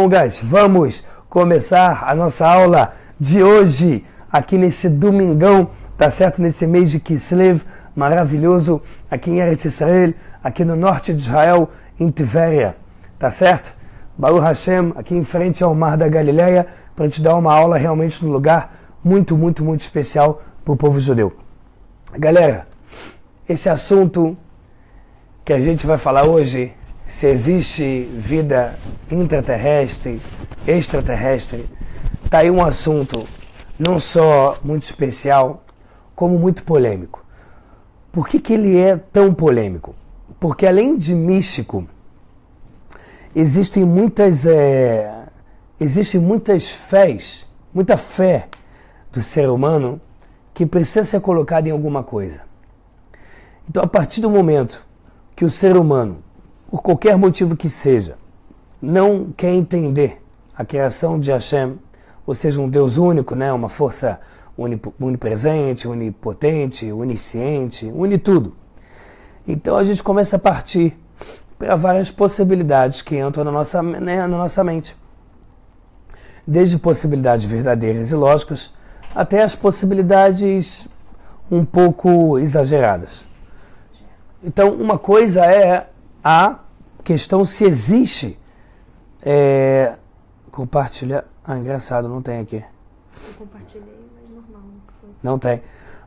Bom, guys, vamos começar a nossa aula de hoje, aqui nesse domingão, tá certo? Nesse mês de Kislev, maravilhoso, aqui em Eretz Israel, aqui no norte de Israel, em Tiveria, tá certo? Baruch Hashem, aqui em frente ao Mar da Galileia, para te dar uma aula realmente num lugar muito especial para o povo judeu. Galera, esse assunto que a gente vai falar hoje, se existe vida intraterrestre, extraterrestre, tá aí um assunto não só muito especial, como muito polêmico. Por que ele é tão polêmico? Porque além de místico, existem muitas fés, muita fé do ser humano que precisa ser colocada em alguma coisa. Então, a partir do momento que o ser humano, por qualquer motivo que seja, não quer entender a criação de Hashem, ou seja, um Deus único, né? Uma força onipresente, onipotente, onisciente, une tudo. Então a gente começa a partir para várias possibilidades que entram na nossa mente. Desde possibilidades verdadeiras e lógicas, até as possibilidades um pouco exageradas. Então, uma coisa é a questão se existe compartilhar. Ah, engraçado, não tem aqui. Eu compartilhei, mas normal. Não tem.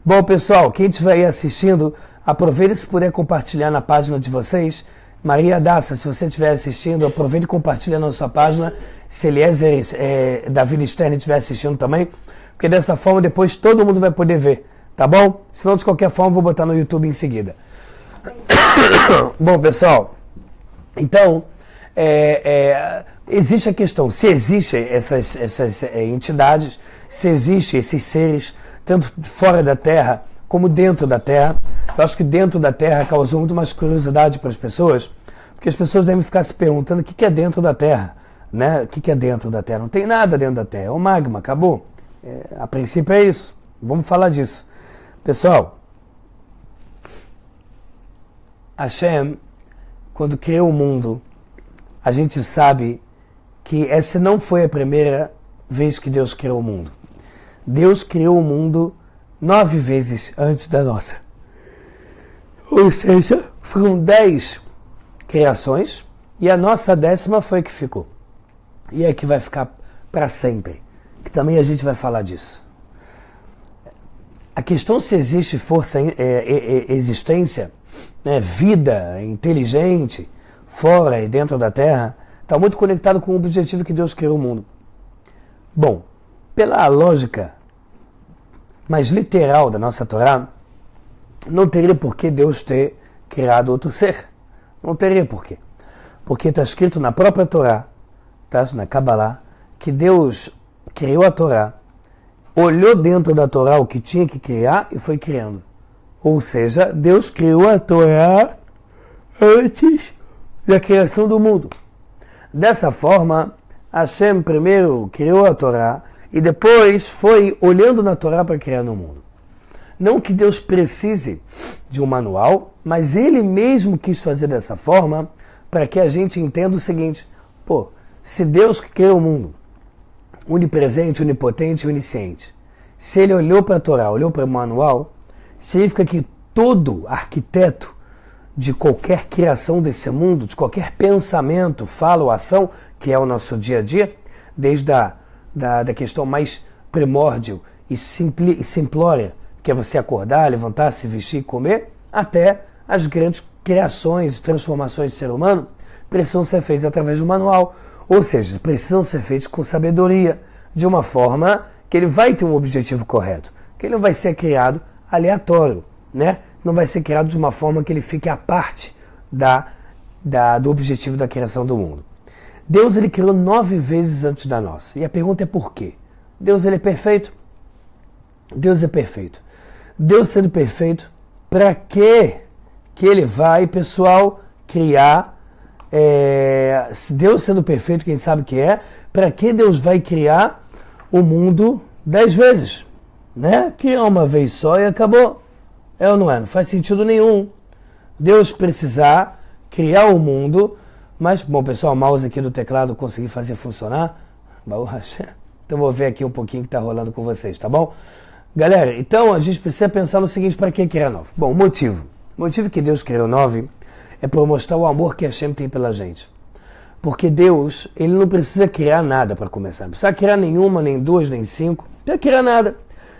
Bom, pessoal, quem estiver aí assistindo, aproveite se puder compartilhar na página de vocês. Maria Daça, se você estiver assistindo, aproveite e compartilha na sua página. Se Eliezer da Vida Externa estiver assistindo também, porque dessa forma depois todo mundo vai poder ver, tá bom? Senão, de qualquer forma, vou botar no YouTube em seguida. Bom, pessoal, então, existe a questão, se existem essas entidades, se existem esses seres, tanto fora da Terra como dentro da Terra. Eu acho que dentro da Terra causou muito mais curiosidade para as pessoas, porque as pessoas devem ficar se perguntando o que é dentro da Terra, né? O que é dentro da Terra? Não tem nada dentro da Terra, é o magma, acabou. A princípio é isso, vamos falar disso. Pessoal, Hashem, quando criou o mundo, a gente sabe que essa não foi a primeira vez que Deus criou o mundo. Deus criou o mundo 9 vezes antes da nossa. Ou seja, foram 10 criações e a nossa 10ª foi a que ficou. E é a que vai ficar para sempre. Que também a gente vai falar disso. A questão se existe força, existência, né, vida inteligente, fora e dentro da Terra, está muito conectado com o objetivo que Deus criou o mundo. Bom, pela lógica mais literal da nossa Torá, não teria por que Deus ter criado outro ser. Não teria por quê. Porque está escrito na própria Torá, tá, na Kabbalah, que Deus criou a Torá, olhou dentro da Torá o que tinha que criar e foi criando. Ou seja, Deus criou a Torá antes da criação do mundo. Dessa forma, Hashem primeiro criou a Torá e depois foi olhando na Torá para criar no mundo. Não que Deus precise de um manual, mas Ele mesmo quis fazer dessa forma para que a gente entenda o seguinte: pô, se Deus que criou o mundo, onipresente, onipotente e onisciente, se Ele olhou para a Torá, olhou para o manual, significa que todo arquiteto de qualquer criação desse mundo, de qualquer pensamento, fala ou ação, que é o nosso dia a dia, desde da questão mais primórdia e simplória, que é você acordar, levantar, se vestir e comer, até as grandes criações e transformações do ser humano, precisam ser feitas através do manual, ou seja, precisam ser feitas com sabedoria, de uma forma que ele vai ter um objetivo correto, que ele não vai ser criado aleatório, né? Não vai ser criado de uma forma que ele fique à parte do objetivo da criação do mundo. Deus ele criou 9 vezes antes da nossa. E a pergunta é por quê? Deus ele é perfeito? Deus é perfeito. Deus sendo perfeito, para que ele vai, pessoal, criar... Deus sendo perfeito, quem sabe que é, para que Deus vai criar o mundo 10 vezes? Né? Criar uma vez só e acabou. É ou não é? Não faz sentido nenhum Deus precisar criar o mundo Mas, bom, pessoal, o mouse aqui do teclado eu consegui fazer funcionar. Então vou ver aqui um pouquinho o que está rolando com vocês, tá bom? Galera, então a gente precisa pensar no seguinte, para que criar 9? Bom, o motivo que Deus criou 9 é para mostrar o amor que Hashem tem pela gente. Porque Deus, ele não precisa criar nada para começar. Não precisa criar nenhuma, nem duas, nem cinco. Não precisa criar nada.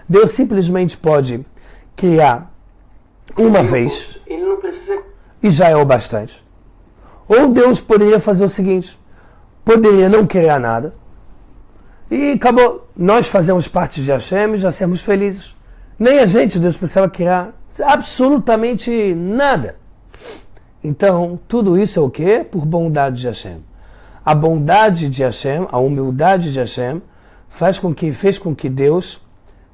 Deus simplesmente pode criar uma vez Ele não precisa. e já é o bastante. Ou Deus poderia fazer o seguinte, poderia não criar nada e acabou. Nós fazemos parte de Hashem e já sermos felizes. Nem a gente, Deus precisava criar absolutamente nada. Então, tudo isso é o quê? Por bondade de Hashem. A bondade de Hashem, a humildade de Hashem, fez com que Deus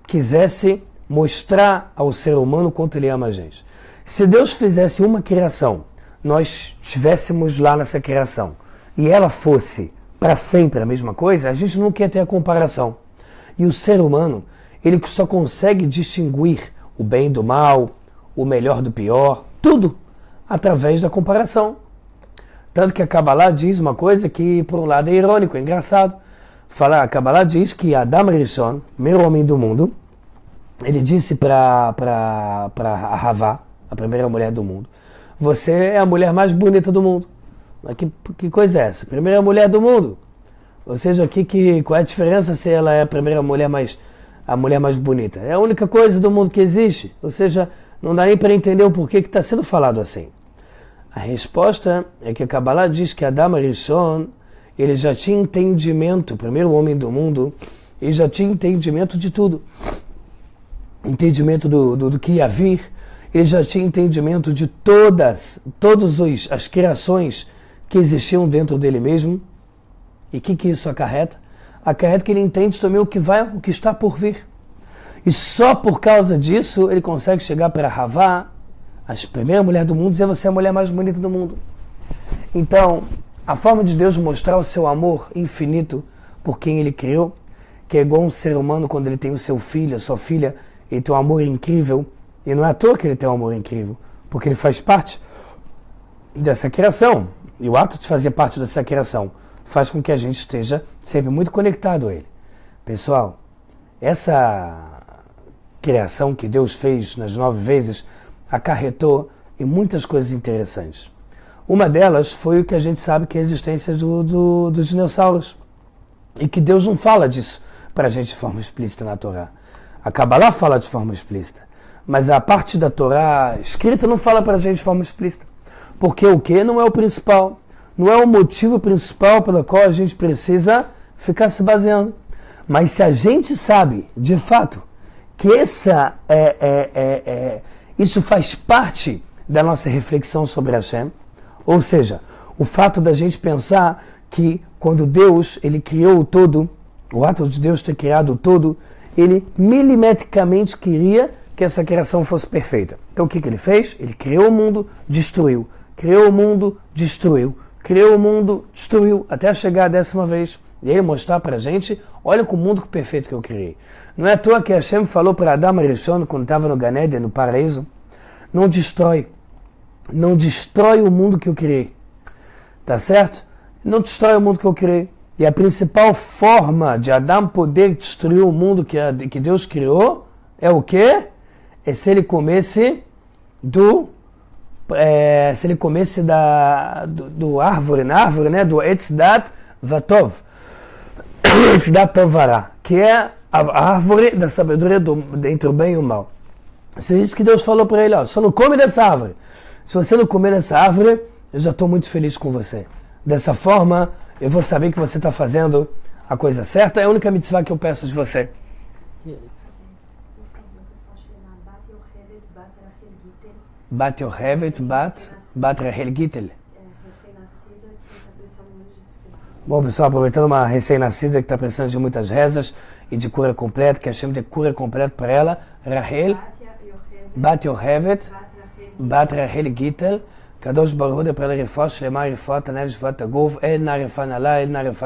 quisesse mostrar ao ser humano quanto ele ama a gente. Se Deus fizesse uma criação, nós estivéssemos lá nessa criação, e ela fosse para sempre a mesma coisa, a gente não quer ter a comparação. E o ser humano, ele só consegue distinguir o bem do mal, o melhor do pior, tudo através da comparação. Tanto que a Kabbalah diz uma coisa que, por um lado, é irônico, é engraçado. A Kabbalah diz que Adam Rishon, primeiro homem do mundo, ele disse para Havá, a primeira mulher do mundo, você é a mulher mais bonita do mundo. Mas que coisa é essa? Primeira mulher do mundo. Ou seja, qual é a diferença se ela é a mulher mais bonita? É a única coisa do mundo que existe. Ou seja, não dá nem para entender o porquê que está sendo falado assim. A resposta é que a Kabbalah diz que Adam Rishon, ele já tinha entendimento, o primeiro homem do mundo, ele já tinha entendimento de tudo. Entendimento do que ia vir, ele já tinha entendimento de todas as criações que existiam dentro dele mesmo. E o que isso acarreta? Acarreta que ele entende também o que está por vir. E só por causa disso ele consegue chegar para Havá, a primeira mulher do mundo, e dizer você é a mulher mais bonita do mundo. Então, a forma de Deus mostrar o seu amor infinito por quem ele criou, que é igual um ser humano quando ele tem o seu filho, a sua filha, ele tem um amor incrível, e não é à toa que ele tem um amor incrível, porque ele faz parte dessa criação, e o ato de fazer parte dessa criação faz com que a gente esteja sempre muito conectado a ele. Pessoal, essa criação que Deus fez nas 9 vezes acarretou em muitas coisas interessantes. Uma delas foi o que a gente sabe que é a existência dos dinossauros, e que Deus não fala disso para a gente de forma explícita na Torá. A Kabbalah fala de forma explícita, mas a parte da Torá escrita não fala para a gente de forma explícita. Porque o que não é o principal, não é o motivo principal pelo qual a gente precisa ficar se baseando. Mas se a gente sabe, de fato, que isso faz parte da nossa reflexão sobre Hashem, ou seja, o fato da gente pensar que quando Deus ele criou o todo, o ato de Deus ter criado o todo, ele milimetricamente queria que essa criação fosse perfeita. Então o que ele fez? Ele criou o mundo, destruiu. Criou o mundo, destruiu. Criou o mundo, destruiu, até chegar a 10ª vez. E ele mostrar para a gente, olha com o mundo perfeito que eu criei. Não é à toa que Hashem falou para Adam Rishon, quando estava no Gan Eden, no paraíso, não destrói o mundo que eu criei. Tá certo? Não destrói o mundo que eu criei. E a principal forma de Adam poder destruir o mundo que Deus criou é o quê? É se ele comesse do árvore, né? Do Etz Dat Vatov. Etz Dat Tovara, que é a árvore da sabedoria entre o bem e o mal. Isso é isso que Deus falou para ele, ó, só não come dessa árvore. Se você não comer dessa árvore, eu já estou muito feliz com você. Dessa forma, eu vou saber que você está fazendo a coisa certa. É a única mitzvah que eu peço de você. Bat Yochevet, Bat Rahel Gittel. Bom, pessoal, aproveitando uma recém-nascida que está precisando de muitas rezas e de cura completa, que a Hashem dê cura completa para ela, Rahel, Bat Yochevet, Bat Rahel Gittel, Kadosh Baruch Hu para ela רפואה שלמה, רפואת הנפש, רפואת הגוף, עדנה רפואה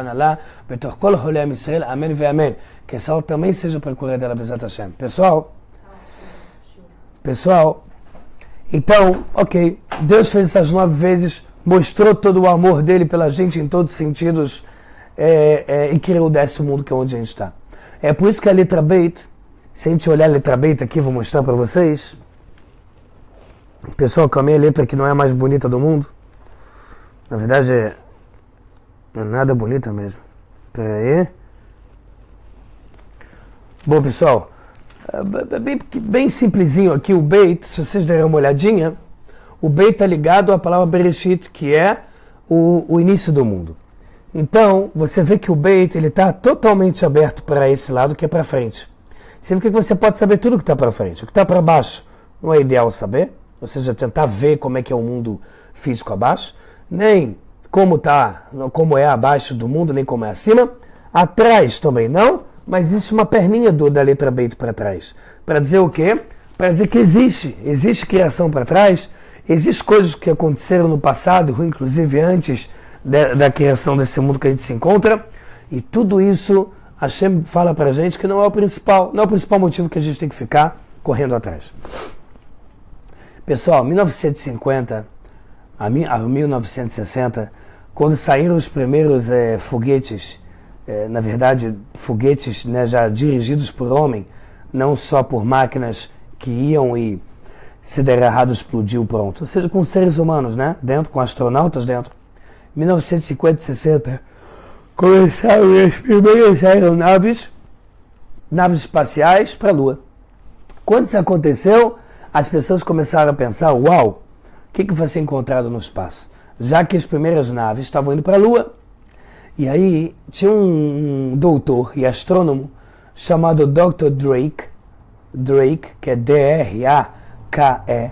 נעלה, בתוך כל חולי עם ישראל, אמן ואמן. Que essa aula também seja para a cura dela, Bezat Hashem. Pessoal, então, ok, Deus fez essas 9 vezes mostrou todo o amor dele pela gente em todos os sentidos e criou o 10º mundo, que é onde a gente está. É por isso que a letra Beit, se a gente olhar a letra Beit aqui, vou mostrar para vocês. Pessoal, com a minha letra que não é a mais bonita do mundo, na verdade não é nada bonita mesmo. Pera aí. Bom, pessoal, bem simplesinho aqui o Beit, se vocês derem uma olhadinha, o Beit está ligado à palavra Bereshit, que é o início do mundo. Então, você vê que o Beit está totalmente aberto para esse lado, que é para frente. Significa que você pode saber tudo que está para frente. O que está para baixo não é ideal saber, ou seja, tentar ver como é que é o mundo físico abaixo, nem como é abaixo do mundo, nem como é acima. Atrás também não, mas existe uma perninha da letra Beit para trás. Para dizer o quê? Para dizer que existe criação para trás, existem coisas que aconteceram no passado, inclusive antes da criação desse mundo que a gente se encontra, e tudo isso Hashem fala para a gente que não é o principal motivo que a gente tem que ficar correndo atrás. Pessoal, 1950 a 1960, quando saíram os primeiros foguetes, na verdade foguetes, né, já dirigidos por homem, não só por máquinas que iam e se der errado explodiu, pronto. Ou seja, com seres humanos, né, dentro, com astronautas dentro. 1950 e 60 começaram as primeiras aeronaves, naves espaciais para a Lua. Quando isso aconteceu, as pessoas começaram a pensar, uau, o que vai ser encontrado no espaço? Já que as primeiras naves estavam indo para a Lua. E aí tinha um doutor e astrônomo chamado Dr. Drake, que é D-R-A-K-E,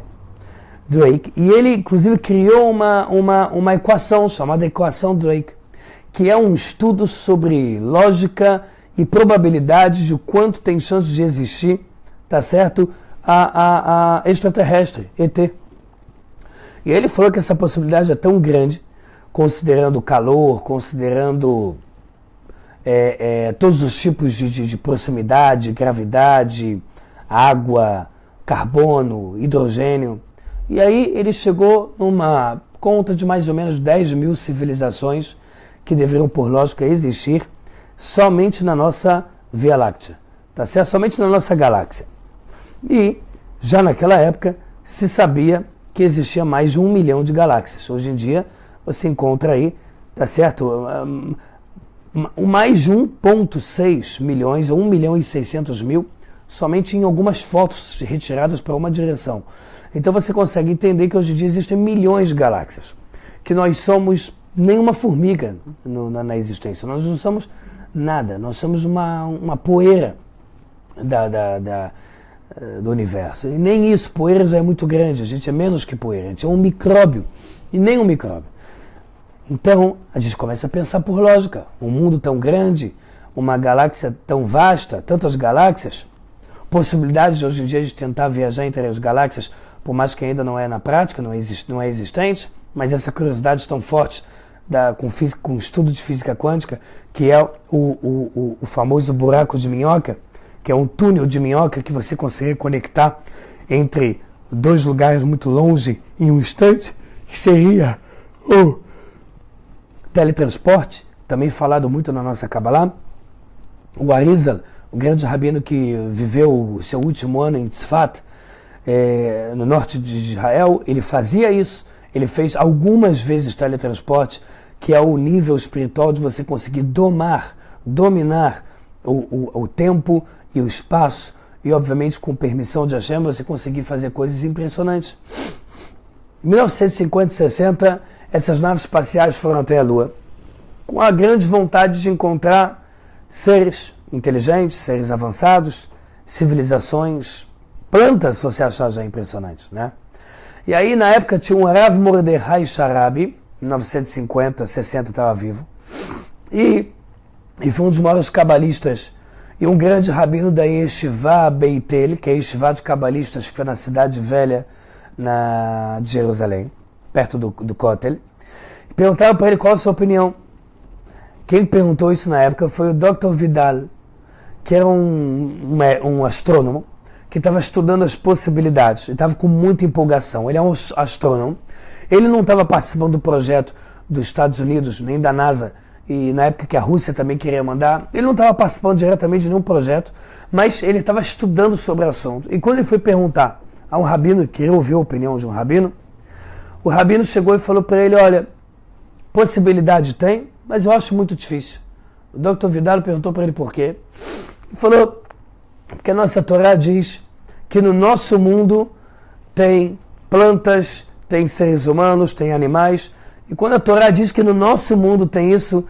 Drake, e ele inclusive criou uma equação chamada equação Drake, que é um estudo sobre lógica e probabilidade de quanto tem chance de existir, tá certo, a extraterrestre, ET. E ele falou que essa possibilidade é tão grande, considerando o calor, considerando todos os tipos de proximidade, gravidade, água, carbono, hidrogênio. E aí ele chegou numa conta de mais ou menos 10 mil civilizações que deveriam, por lógica, existir somente na nossa Via Láctea, tá certo? Somente na nossa galáxia. E já naquela época se sabia que existia mais de 1 milhão de galáxias. Hoje em dia você encontra aí, tá certo? Mais de 1,6 milhões ou 1 milhão e 600 mil somente em algumas fotos retiradas para uma direção. Então você consegue entender que hoje em dia existem milhões de galáxias, que nós somos nenhuma formiga na existência, nós não somos nada, nós somos uma poeira do universo. E nem isso, poeira já é muito grande, a gente é menos que poeira, a gente é um micróbio, e nem um micróbio. Então a gente começa a pensar por lógica, um mundo tão grande, uma galáxia tão vasta, tantas galáxias, possibilidades hoje em dia de tentar viajar entre as galáxias, por mais que ainda não é na prática, não é existente, mas essa curiosidade tão forte com estudo de física quântica, que é o famoso buraco de minhoca, que é um túnel de minhoca que você consegue conectar entre dois lugares muito longe em um instante, que seria o teletransporte, também falado muito na nossa Kabbalah. O Arizal, o grande rabino que viveu o seu último ano em Tzfat, no norte de Israel, ele fazia isso. Ele fez algumas vezes teletransporte, que é o nível espiritual de você conseguir dominar o tempo e o espaço, e obviamente com permissão de Hashem você conseguir fazer coisas impressionantes. Em 1950 e 60, essas naves espaciais foram até a Lua, com a grande vontade de encontrar seres inteligentes, seres avançados, civilizações, plantas, se você achar já impressionante, né? E aí, na época, tinha um Rav Mordechai Sharabi, em 1950, 60, estava vivo, e foi um dos maiores cabalistas e um grande rabino da Yeshiva Beitel, que é a Yeshiva de cabalistas, que foi na cidade velha de Jerusalém, perto do Kotel. Perguntaram para ele qual a sua opinião. Quem perguntou isso na época foi o Dr. Vidal, que era um astrônomo, que estava estudando as possibilidades, ele estava com muita empolgação. Ele é um astrônomo, Ele não estava participando do projeto dos Estados Unidos, nem da NASA, e na época que a Rússia também queria mandar, ele não estava participando diretamente de nenhum projeto, mas ele estava estudando sobre o assunto. E quando ele foi perguntar a um rabino, queria ouvir a opinião de um rabino, o rabino chegou e falou para ele, olha, possibilidade tem, mas eu acho muito difícil. O Dr. Vidal perguntou para ele por quê. Ele falou, porque a nossa Torá diz que no nosso mundo tem plantas, tem seres humanos, tem animais, e quando a Torá diz que no nosso mundo tem isso,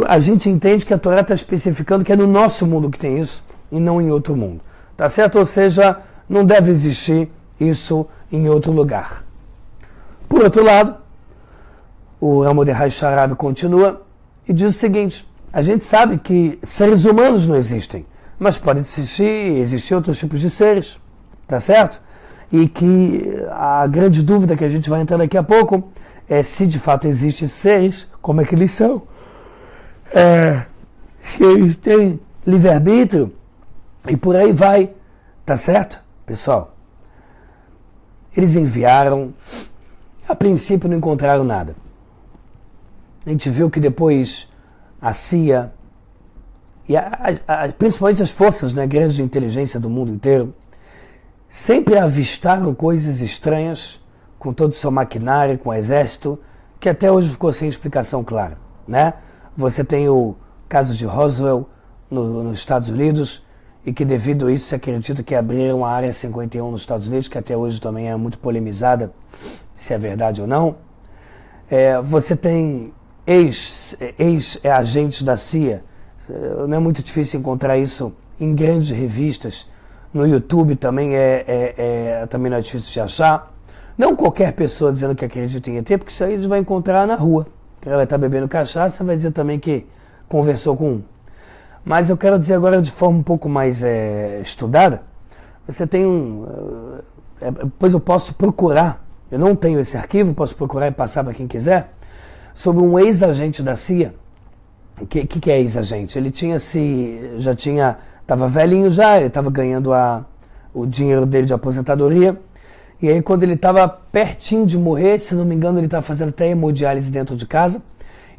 a gente entende que a Torá está especificando que é no nosso mundo que tem isso e não em outro mundo. Tá certo? Ou seja, não deve existir isso em outro lugar. Por outro lado, o Ramodehai Sharabi continua e diz o seguinte, a gente sabe que seres humanos não existem, mas pode existir outros tipos de seres, tá certo? E que a grande dúvida que a gente vai entrar daqui a pouco é se de fato existem seres, como é que eles são, se eles têm livre-arbítrio e por aí vai, tá certo? Pessoal, eles enviaram, a princípio não encontraram nada. A gente viu que depois a CIA e principalmente as forças, né, grandes de inteligência do mundo inteiro sempre avistaram coisas estranhas com todo o seu maquinário, com o exército, que até hoje ficou sem explicação clara, né? Você tem o caso de Roswell nos Estados Unidos e que devido a isso se acredita que abriram a Área 51 nos Estados Unidos, que até hoje também é muito polemizada, se é verdade ou não. Você tem ex-agentes da CIA, não é muito difícil encontrar isso em grandes revistas, no YouTube também também não é difícil de achar. Não qualquer pessoa dizendo que acredita em ET, porque isso aí a gente vai encontrar na rua. Ela vai estar bebendo cachaça, vai dizer também que conversou com um. Mas eu quero dizer agora de forma um pouco mais estudada, você tem depois eu posso procurar, eu não tenho esse arquivo, posso procurar e passar para quem quiser, sobre um ex-agente da CIA. O que é ex-agente? Ele estava velhinho já, ele estava ganhando o dinheiro dele de aposentadoria, e aí quando ele estava pertinho de morrer, se não me engano ele estava fazendo até hemodiálise dentro de casa,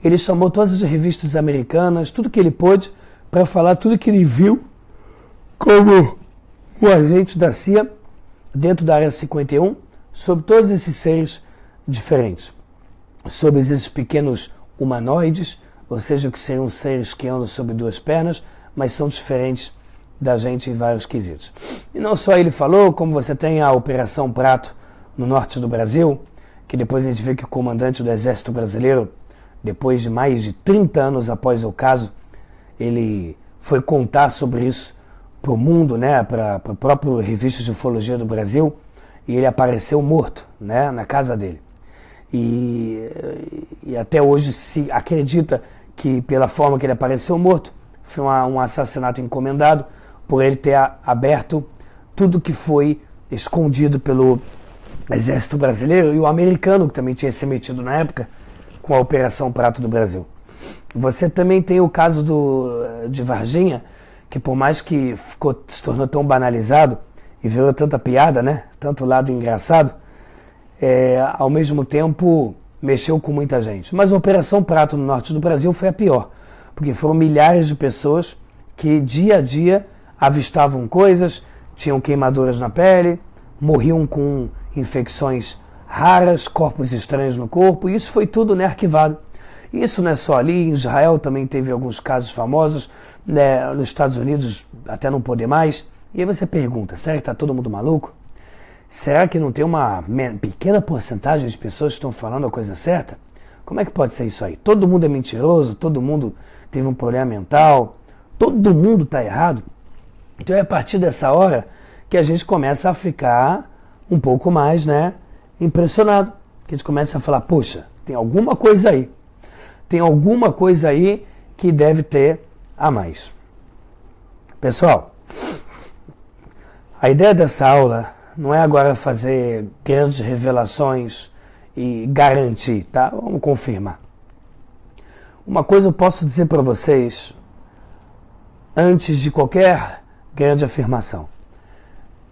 ele chamou todas as revistas americanas, tudo que ele pôde, para falar tudo que ele viu como um agente da CIA dentro da Área 51, sobre todos esses seres diferentes, sobre esses pequenos humanoides, ou seja, que seriam seres que andam sobre duas pernas, mas são diferentes da gente em vários quesitos. E não só ele falou, como você tem a Operação Prato no norte do Brasil, que depois a gente vê que o comandante do Exército Brasileiro, depois de mais de 30 anos após o caso, ele foi contar sobre isso para o mundo, né, para o próprio Revista de Ufologia do Brasil, e ele apareceu morto, né, na casa dele. E até hoje se acredita que pela forma que ele apareceu morto, foi um assassinato encomendado por ele ter aberto tudo que foi escondido pelo Exército Brasileiro e o americano, que também tinha se metido na época com a Operação Prato do Brasil. Você também tem o caso de Varginha, que por mais que se tornou tão banalizado e virou tanta piada, né, tanto lado engraçado, ao mesmo tempo mexeu com muita gente. Mas a Operação Prato no norte do Brasil foi a pior, porque foram milhares de pessoas que dia a dia avistavam coisas, tinham queimaduras na pele, morriam com infecções raras, corpos estranhos no corpo, e isso foi tudo, né, arquivado. Isso não é só ali, em Israel também teve alguns casos famosos, né, nos Estados Unidos até não poder mais. E aí você pergunta, será que está todo mundo maluco? Será que não tem uma pequena porcentagem de pessoas que estão falando a coisa certa? Como é que pode ser isso aí? Todo mundo é mentiroso, todo mundo teve um problema mental, todo mundo está errado. Então é a partir dessa hora que a gente começa a ficar um pouco mais, né, impressionado. Que a gente começa a falar, poxa, tem alguma coisa aí. Tem alguma coisa aí que deve ter a mais. Pessoal, a ideia dessa aula não é agora fazer grandes revelações e garantir, tá? Vamos confirmar. Uma coisa eu posso dizer para vocês antes de qualquer grande afirmação.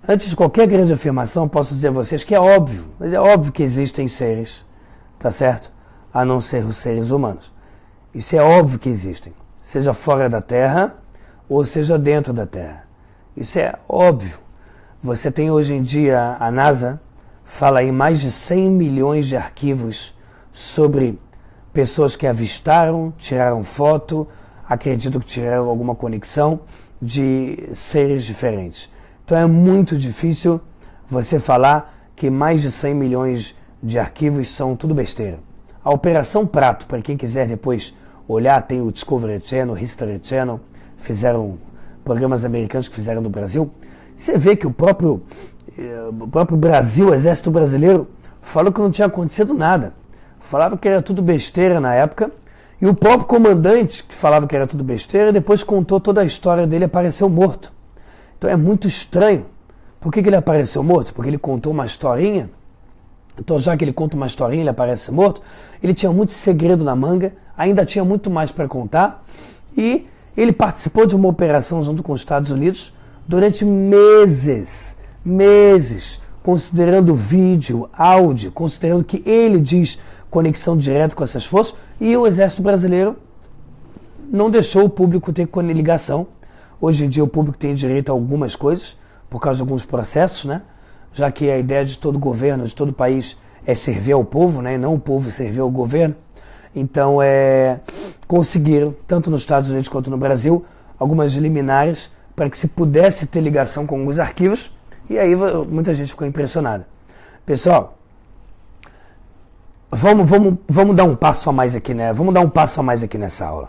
Antes de qualquer grande afirmação, posso dizer a vocês que é óbvio, mas é óbvio que existem seres, tá certo? A não ser os seres humanos. Isso é óbvio que existem, seja fora da Terra ou seja dentro da Terra. Isso é óbvio. Você tem hoje em dia, a NASA fala em mais de 100 milhões de arquivos sobre pessoas que avistaram, tiraram foto, acredito que tiveram alguma conexão de seres diferentes. Então é muito difícil você falar que mais de 100 milhões de arquivos são tudo besteira. A Operação Prato, para quem quiser depois olhar, tem o Discovery Channel, o History Channel, fizeram programas americanos que fizeram no Brasil. Você vê que o próprio Brasil, o Exército Brasileiro, falou que não tinha acontecido nada. Falava que era tudo besteira na época. E o próprio comandante, que falava que era tudo besteira, depois contou toda a história dele e apareceu morto. Então é muito estranho. Por que ele apareceu morto? Porque ele contou uma historinha. Então, já que ele conta uma historinha, ele aparece morto. Ele tinha muito segredo na manga, ainda tinha muito mais para contar. E ele participou de uma operação junto com os Estados Unidos durante meses, considerando vídeo, áudio, considerando que ele diz conexão direta com essas forças, e o Exército Brasileiro não deixou o público ter ligação. Hoje em dia o público tem direito a algumas coisas, por causa de alguns processos, né? Já que a ideia de todo governo, de todo país, é servir ao povo, né? E não o povo servir ao governo. Então, conseguiram, tanto nos Estados Unidos quanto no Brasil, algumas liminares para que se pudesse ter ligação com alguns arquivos, e aí muita gente ficou impressionada. Pessoal, vamos dar um passo a mais aqui, né? Vamos dar um passo a mais aqui nessa aula.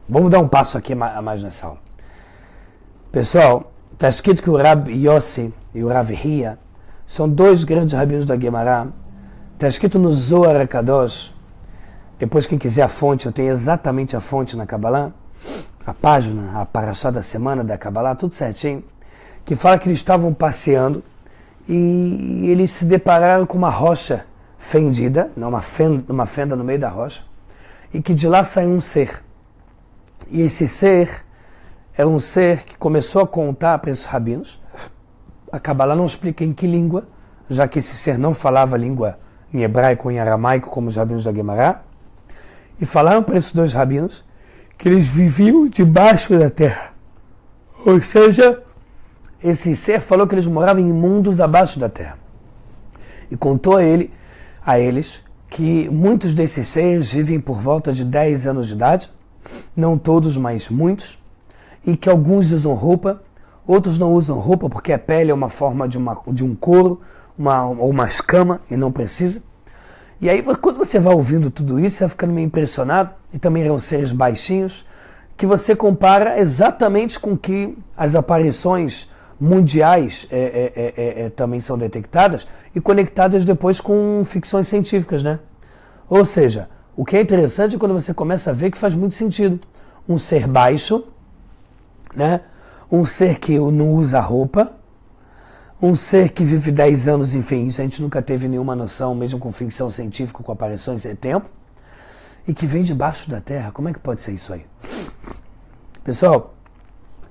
Vamos dar um passo aqui a mais nessa aula. Pessoal, está escrito que o Rabi Yossi e o Rav Hia são dois grandes rabinos da Guemará. Está escrito no Zohar HaKadosh. Depois, quem quiser a fonte, eu tenho exatamente a fonte na Kabbalah, a página, a parashá da semana da Kabbalah, tudo certinho, que fala que eles estavam passeando e eles se depararam com uma rocha fendida, uma fenda no meio da rocha, e que de lá saiu um ser. E esse ser era um ser que começou a contar para esses rabinos. A Kabbalah não explica em que língua, já que esse ser não falava língua em hebraico ou em aramaico, como os rabinos da Guemará. E falaram para esses dois rabinos que eles viviam debaixo da terra. Ou seja, esse ser falou que eles moravam em mundos abaixo da terra. E contou a eles que muitos desses seres vivem por volta de 10 anos de idade, não todos, mas muitos, e que alguns usam roupa, outros não usam roupa porque a pele é uma forma de um couro, ou uma escama, e não precisa. E aí, quando você vai ouvindo tudo isso, você vai ficando meio impressionado, e também eram seres baixinhos, que você compara exatamente com que as aparições mundiais também são detectadas e conectadas depois com ficções científicas, né? Ou seja, o que é interessante é quando você começa a ver que faz muito sentido. Um ser baixo, né? Um ser que não usa roupa, um ser que vive 10 anos, enfim, isso a gente nunca teve nenhuma noção, mesmo com ficção científica, com aparições de tempo, e que vem debaixo da terra. Como é que pode ser isso aí? Pessoal,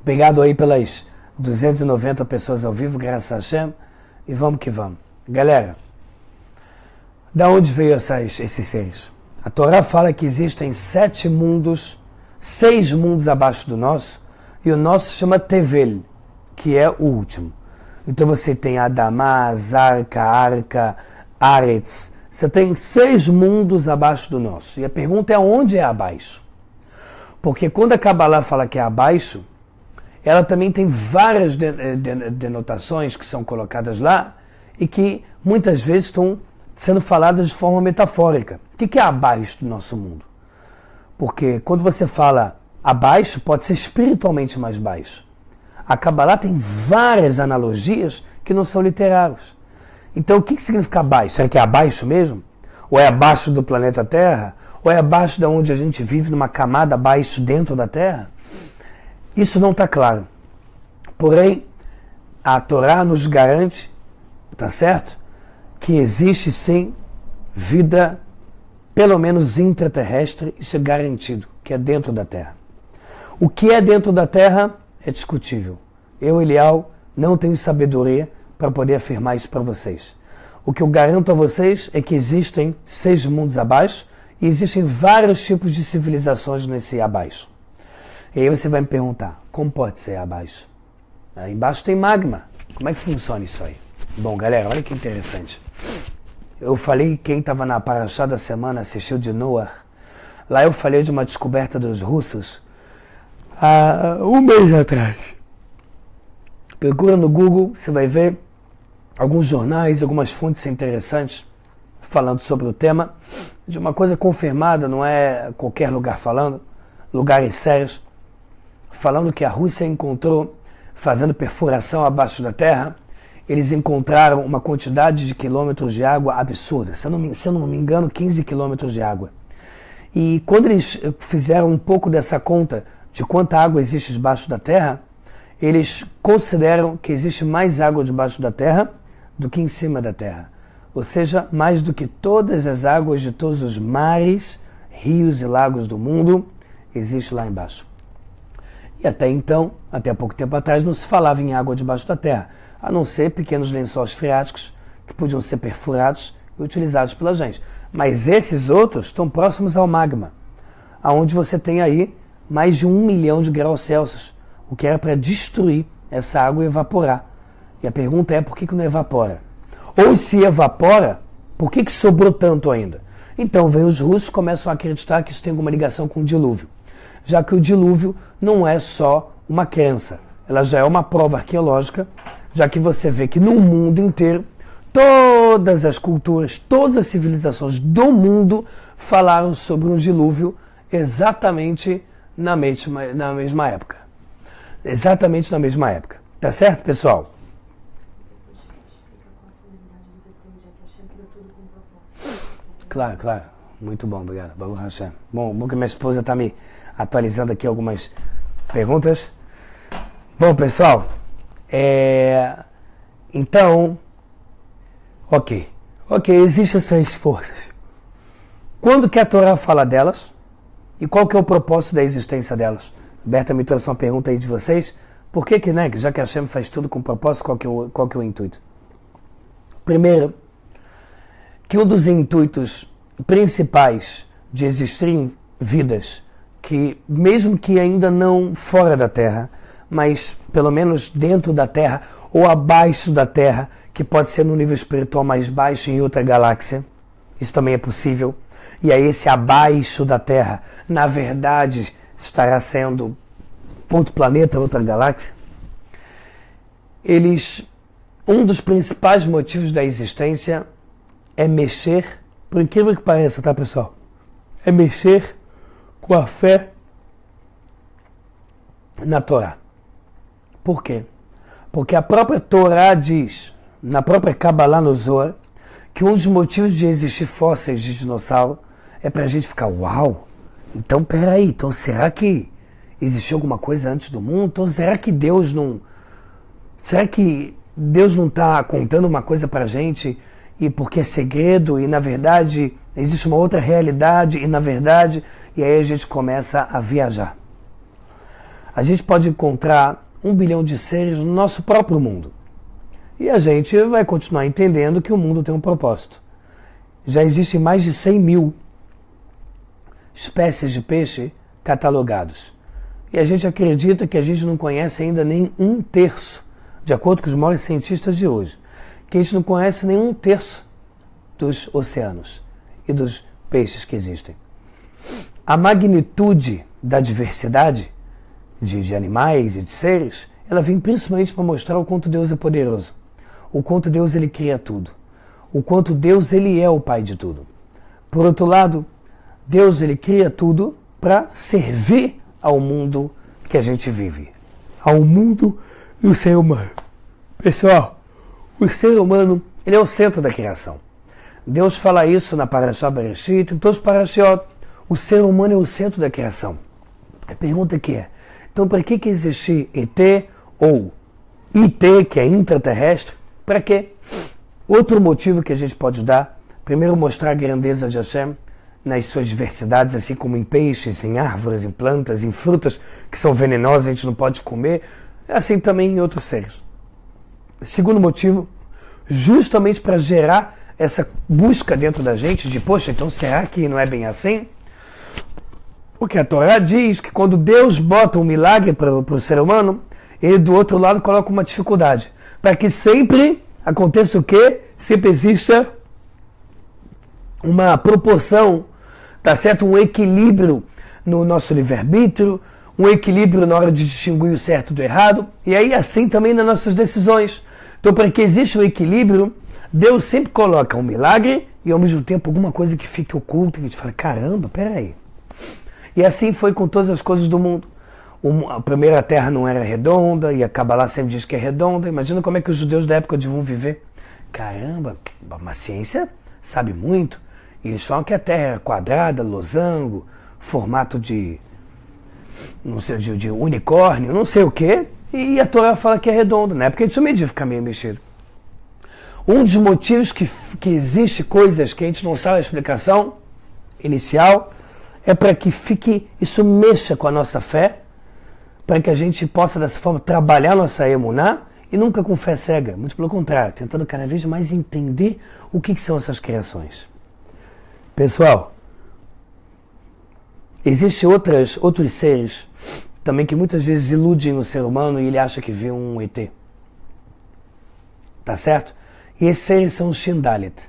obrigado aí pelas 290 pessoas ao vivo, graças a Hashem, e vamos que vamos. Galera, da onde veio esses seres? A Torá fala que existem 6 mundos abaixo do nosso, e o nosso chama Tevel, que é o último. Então você tem Adamá, Zarka, Arca, Aretz. Você tem 6 mundos abaixo do nosso. E a pergunta é onde é abaixo? Porque quando a Kabbalah fala que é abaixo, ela também tem várias denotações que são colocadas lá e que muitas vezes estão sendo faladas de forma metafórica. O que é abaixo do nosso mundo? Porque quando você fala abaixo, pode ser espiritualmente mais baixo. A Kabbalah tem várias analogias que não são literárias. Então, o que significa abaixo? Será que é abaixo mesmo? Ou é abaixo do planeta Terra? Ou é abaixo de onde a gente vive, numa camada abaixo dentro da Terra? Isso não está claro. Porém, a Torá nos garante, tá certo? Que existe sim vida, pelo menos intraterrestre, isso é garantido, que é dentro da Terra. O que é dentro da Terra é discutível. Eu, Elial, não tenho sabedoria para poder afirmar isso para vocês. O que eu garanto a vocês é que existem 6 mundos abaixo e existem vários tipos de civilizações nesse abaixo. E aí você vai me perguntar, como pode ser abaixo? Aí embaixo tem magma. Como é que funciona isso aí? Bom, galera, olha que interessante. Eu falei, quem estava na Parashá da semana assistiu de Noah. Lá eu falei de uma descoberta dos russos há um mês atrás. Procura no Google, você vai ver alguns jornais, algumas fontes interessantes falando sobre o tema. De uma coisa confirmada, não é qualquer lugar falando, lugares sérios, falando que a Rússia encontrou, fazendo perfuração abaixo da terra, eles encontraram uma quantidade de quilômetros de água absurda. Se eu não me engano, 15 quilômetros de água. E quando eles fizeram um pouco dessa conta de quanta água existe debaixo da terra, eles consideram que existe mais água debaixo da terra do que em cima da terra. Ou seja, mais do que todas as águas de todos os mares, rios e lagos do mundo, existe lá embaixo. E até então, até pouco tempo atrás, não se falava em água debaixo da terra, a não ser pequenos lençóis freáticos que podiam ser perfurados e utilizados pela gente. Mas esses outros estão próximos ao magma, aonde você tem aí mais de 1 milhão de graus Celsius, o que era para destruir essa água e evaporar. E a pergunta é, por que não evapora? Ou se evapora, por que sobrou tanto ainda? Então vem os russos e começam a acreditar que isso tem alguma ligação com o dilúvio, já que o dilúvio não é só uma crença, ela já é uma prova arqueológica, já que você vê que no mundo inteiro, todas as culturas, todas as civilizações do mundo falaram sobre um dilúvio exatamente na mesma época. Exatamente na mesma época. Tá certo, pessoal? Claro, claro. Muito bom, obrigado. Baruch Hashem. Bom que minha esposa está me atualizando aqui algumas perguntas. Bom, pessoal, então, ok, existem essas forças. Quando que a Torá fala delas? E qual que é o propósito da existência delas? Berta me trouxe uma pergunta aí de vocês. Por que, já que a Hashem faz tudo com propósito, qual que é o intuito? Primeiro, que um dos intuitos principais de existirem vidas que, mesmo que ainda não fora da Terra, mas pelo menos dentro da Terra ou abaixo da Terra, que pode ser no nível espiritual mais baixo em outra galáxia, isso também é possível. E aí esse abaixo da Terra, na verdade, estará sendo outro planeta, outra galáxia. Um dos principais motivos da existência é mexer, por incrível que pareça, tá, pessoal? É mexer com a fé na Torá. Por quê? Porque a própria Torá diz, na própria Kabbalah no Zohar, que um dos motivos de existir fósseis de dinossauro é para a gente ficar, uau, então peraí, então será que existiu alguma coisa antes do mundo? Então será que Deus não está contando uma coisa para a gente e porque é segredo e na verdade existe uma outra realidade e na verdade, e aí a gente começa a viajar. A gente pode encontrar 1 bilhão de seres no nosso próprio mundo. E a gente vai continuar entendendo que o mundo tem um propósito. Já existem mais de 100 mil espécies de peixe catalogados. E a gente acredita que a gente não conhece ainda nem 1/3, de acordo com os maiores cientistas de hoje, que a gente não conhece nem 1/3 dos oceanos e dos peixes que existem. A magnitude da diversidade de animais e de seres, ela vem principalmente para mostrar o quanto Deus é poderoso, o quanto Deus ele cria tudo, o quanto Deus ele é o Pai de tudo. Por outro lado, Deus ele cria tudo para servir ao mundo que a gente vive, ao mundo do ser humano. Pessoal, o ser humano ele é o centro da criação. Deus fala isso na Parashá Bereshit, em todos os Parashiot. O ser humano é o centro da criação. A pergunta aqui é, então para que existe ET ou IT, que é intraterrestre? Para quê? Outro motivo que a gente pode dar, primeiro mostrar a grandeza de Hashem nas suas diversidades, assim como em peixes, em árvores, em plantas, em frutas que são venenosas, a gente não pode comer, assim também em outros seres. Segundo motivo justamente para gerar essa busca dentro da gente de, poxa, então será que não é bem assim? Porque a Torá diz que quando Deus bota um milagre para o ser humano, ele do outro lado coloca uma dificuldade. Para que sempre aconteça o quê? Sempre exista uma proporção, tá certo? Um equilíbrio no nosso livre-arbítrio, um equilíbrio na hora de distinguir o certo do errado, e aí assim também nas nossas decisões. Então, para que exista um equilíbrio, Deus sempre coloca um milagre e ao mesmo tempo alguma coisa que fique oculta, que a gente fala, caramba, peraí. E assim foi com todas as coisas do mundo. A primeira terra não era redonda, e a Kabbalah sempre diz que é redonda. Imagina como é que os judeus da época vão viver. Caramba, uma ciência sabe muito. E eles falam que a terra era quadrada, losango, formato de, não sei, de unicórnio, não sei o quê. E a Torá fala que é redonda. Na época a gente também devia ficar meio mexido. Um dos motivos que existe coisas que a gente não sabe a explicação inicial é para que isso mexa com a nossa fé, para que a gente possa dessa forma trabalhar nossa emuná e nunca com fé cega, muito pelo contrário, tentando cada vez mais entender o que são essas criações. Pessoal, existem outros seres também que muitas vezes iludem o ser humano e ele acha que vê um ET. Tá certo? E esses seres são os Shindalit.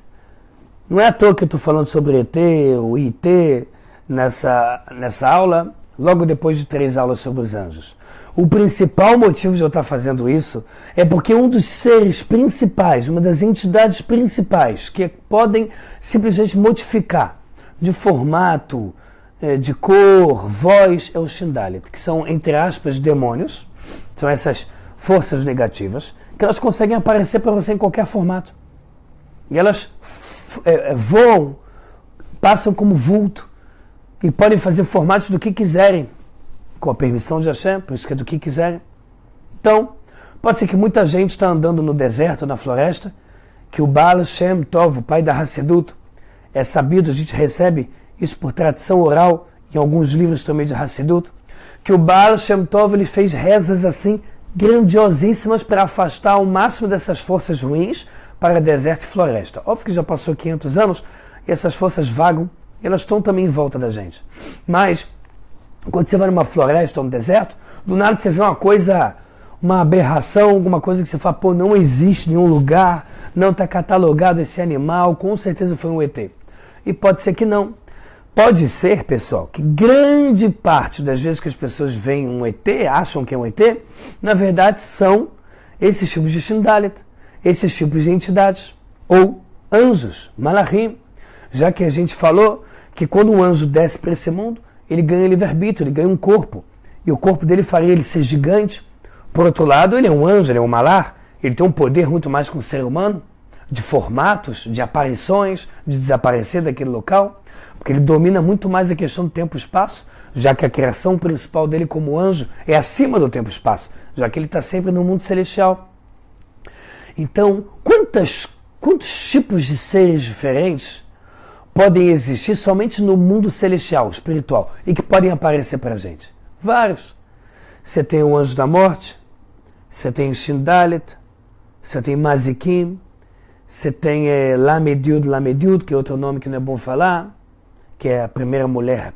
Não é à toa que eu estou falando sobre ET ou IT nessa aula, logo depois de 3 aulas sobre os anjos. O principal motivo de eu estar fazendo isso é porque um dos seres principais, uma das entidades principais que podem simplesmente modificar de formato, de cor, voz, é o Shindalit, que são, entre aspas, demônios, são essas forças negativas, que elas conseguem aparecer para você em qualquer formato. E elas voam, passam como vulto, e podem fazer formatos do que quiserem, com a permissão de Hashem, por isso que é do que quiserem. Então, pode ser que muita gente está andando no deserto, na floresta, que o Baal Shem Tov, o pai da Hassedut, é sabido, a gente recebe isso por tradição oral, em alguns livros também de Hassedut, que o Baal Shem Tov ele fez rezas assim, grandiosíssimas para afastar ao máximo dessas forças ruins para deserto e floresta. Óbvio que já passou 500 anos e essas forças vagam, elas estão também em volta da gente. Mas, quando você vai numa floresta ou no deserto, do nada você vê uma coisa, uma aberração, alguma coisa que você fala, pô, não existe nenhum lugar, não está catalogado esse animal, com certeza foi um ET. E pode ser que não. Pode ser, pessoal, que grande parte das vezes que as pessoas veem um ET, acham que é um ET, na verdade são esses tipos de Shindalit, esses tipos de entidades, ou anjos, malachim. Já que a gente falou que quando um anjo desce para esse mundo, ele ganha livre-arbítrio, ele ganha um corpo. E o corpo dele faria ele ser gigante. Por outro lado, ele é um anjo, ele é um malar. Ele tem um poder muito mais que um ser humano, de formatos, de aparições, de desaparecer daquele local. Porque ele domina muito mais a questão do tempo e espaço, já que a criação principal dele como anjo é acima do tempo e espaço, já que ele está sempre no mundo celestial. Então, quantos tipos de seres diferentes podem existir somente no mundo celestial, espiritual, e que podem aparecer para a gente? Vários. Você tem o anjo da morte, você tem Shindalit, você tem Mazikim, você tem Lamediud, que é outro nome que não é bom falar, que é a primeira mulher,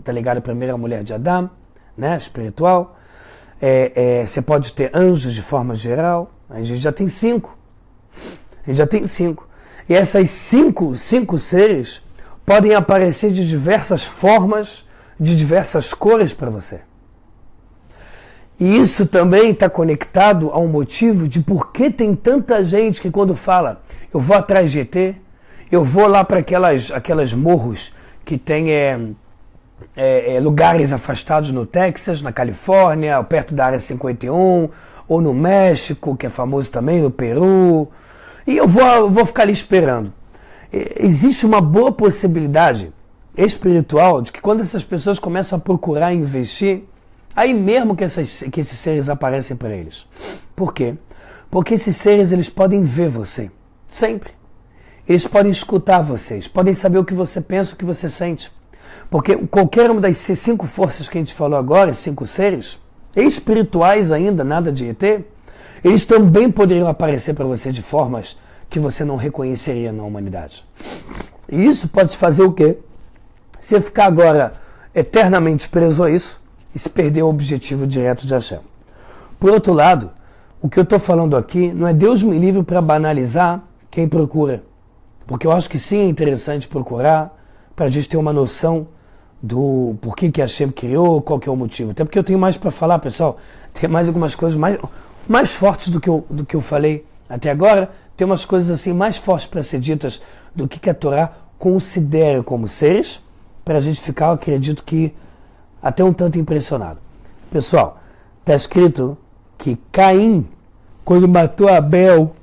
tá ligado? A primeira mulher de Adão, né, espiritual. Você pode ter anjos de forma geral, a gente já tem 5. E essas cinco seres podem aparecer de diversas formas, de diversas cores para você. E isso também está conectado ao motivo de por que tem tanta gente que quando fala, eu vou atrás de ET, eu vou lá para aquelas morros que tem lugares afastados no Texas, na Califórnia, perto da Área 51, ou no México, que é famoso também, no Peru, e eu vou ficar ali esperando. Existe uma boa possibilidade espiritual de que quando essas pessoas começam a procurar investir, aí mesmo que esses seres aparecem para eles. Por quê? Porque esses seres eles podem ver você, sempre. Eles podem escutar vocês, podem saber o que você pensa, o que você sente. Porque qualquer uma das 5 forças que a gente falou agora, 5 seres, espirituais ainda, nada de ET, eles também poderiam aparecer para você de formas que você não reconheceria na humanidade. E isso pode te fazer o quê? Você ficar agora eternamente preso a isso e se perder o objetivo direto de Hashem. Por outro lado, o que eu estou falando aqui não é Deus me livre para banalizar quem procura. Porque eu acho que sim é interessante procurar para a gente ter uma noção do porquê que Hashem criou, qual que é o motivo. Até porque eu tenho mais para falar, pessoal. Tem mais algumas coisas mais fortes do que eu falei até agora. Tem umas coisas assim mais fortes para ser ditas do que a Torá considera como seres, para a gente ficar, eu acredito que, até um tanto impressionado. Pessoal, está escrito que Caim, quando matou Abel,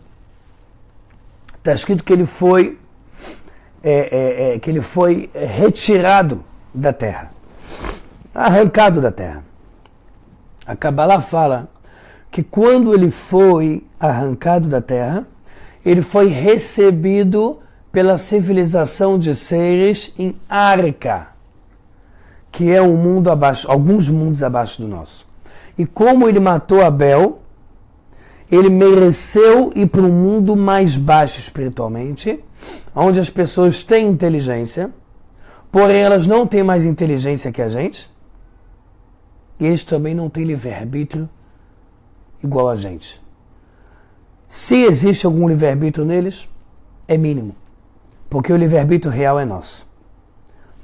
está escrito que ele foi retirado da terra, arrancado da terra. A Kabbalah fala que quando ele foi arrancado da terra, ele foi recebido pela civilização de seres em Arca, que é um mundo abaixo, alguns mundos abaixo do nosso. E como ele matou Abel, ele mereceu ir para um mundo mais baixo espiritualmente, onde as pessoas têm inteligência, porém elas não têm mais inteligência que a gente, e eles também não têm livre-arbítrio igual a gente. Se existe algum livre-arbítrio neles, é mínimo, porque o livre-arbítrio real é nosso.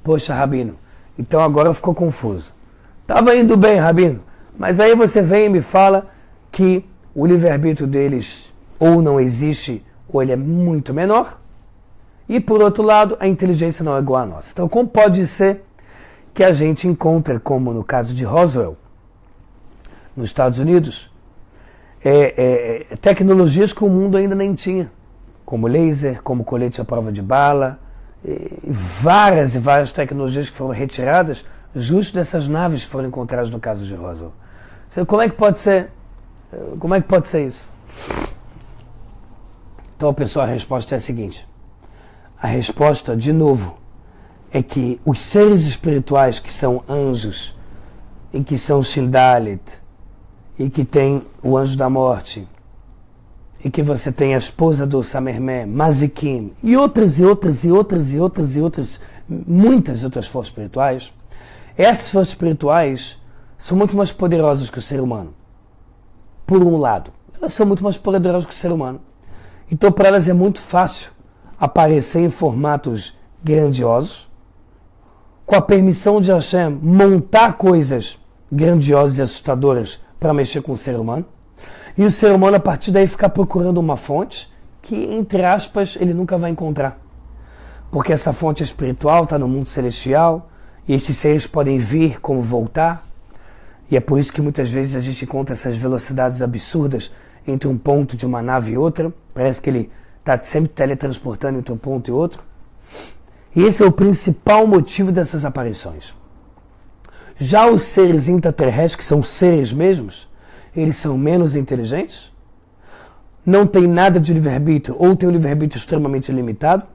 Poxa, Rabino, então agora ficou confuso. Estava indo bem, Rabino, mas aí você vem e me fala que o livre-arbítrio deles ou não existe, ou ele é muito menor, e por outro lado, a inteligência não é igual a nossa. Então, como pode ser que a gente encontra, como no caso de Roswell, nos Estados Unidos, tecnologias que o mundo ainda nem tinha, como laser, como colete à prova de bala, várias e várias tecnologias que foram retiradas justo dessas naves que foram encontradas no caso de Roswell. Como é que pode ser? Como é que pode ser isso? Então, pessoal, a resposta é a seguinte. A resposta, de novo, é que os seres espirituais que são anjos, e que são Shildalit, e que tem o anjo da morte, e que você tem a esposa do Samermé, Mazikim, e outras, muitas outras forças espirituais, essas forças espirituais são muito mais poderosas que o ser humano. Por um lado, elas são muito mais poderosas que o ser humano. Então, para elas é muito fácil aparecer em formatos grandiosos, com a permissão de Hashem, montar coisas grandiosas e assustadoras para mexer com o ser humano, e o ser humano, a partir daí, ficar procurando uma fonte que, entre aspas, ele nunca vai encontrar. Porque essa fonte espiritual está no mundo celestial, e esses seres podem vir como voltar, e é por isso que muitas vezes a gente encontra essas velocidades absurdas entre um ponto de uma nave e outra. Parece que ele está sempre teletransportando entre um ponto e outro. E esse é o principal motivo dessas aparições. Já os seres intraterrestres, que são seres mesmos, eles são menos inteligentes, não tem nada de livre-arbítrio, ou tem um livre-arbítrio extremamente limitado.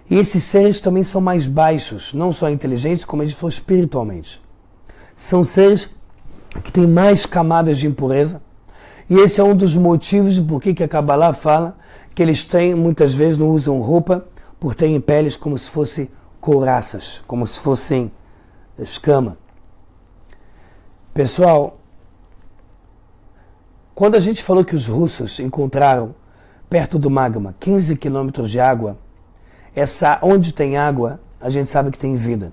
E esses seres também são mais baixos, não só inteligentes, como eles foram espiritualmente. São seres que têm mais camadas de impureza. E esse é um dos motivos de por que a Kabbalah fala que eles têm, muitas vezes não usam roupa, por terem peles como se fossem couraças, como se fossem escama. Pessoal, quando a gente falou que os russos encontraram perto do magma 15 quilômetros de água, onde tem água, a gente sabe que tem vida.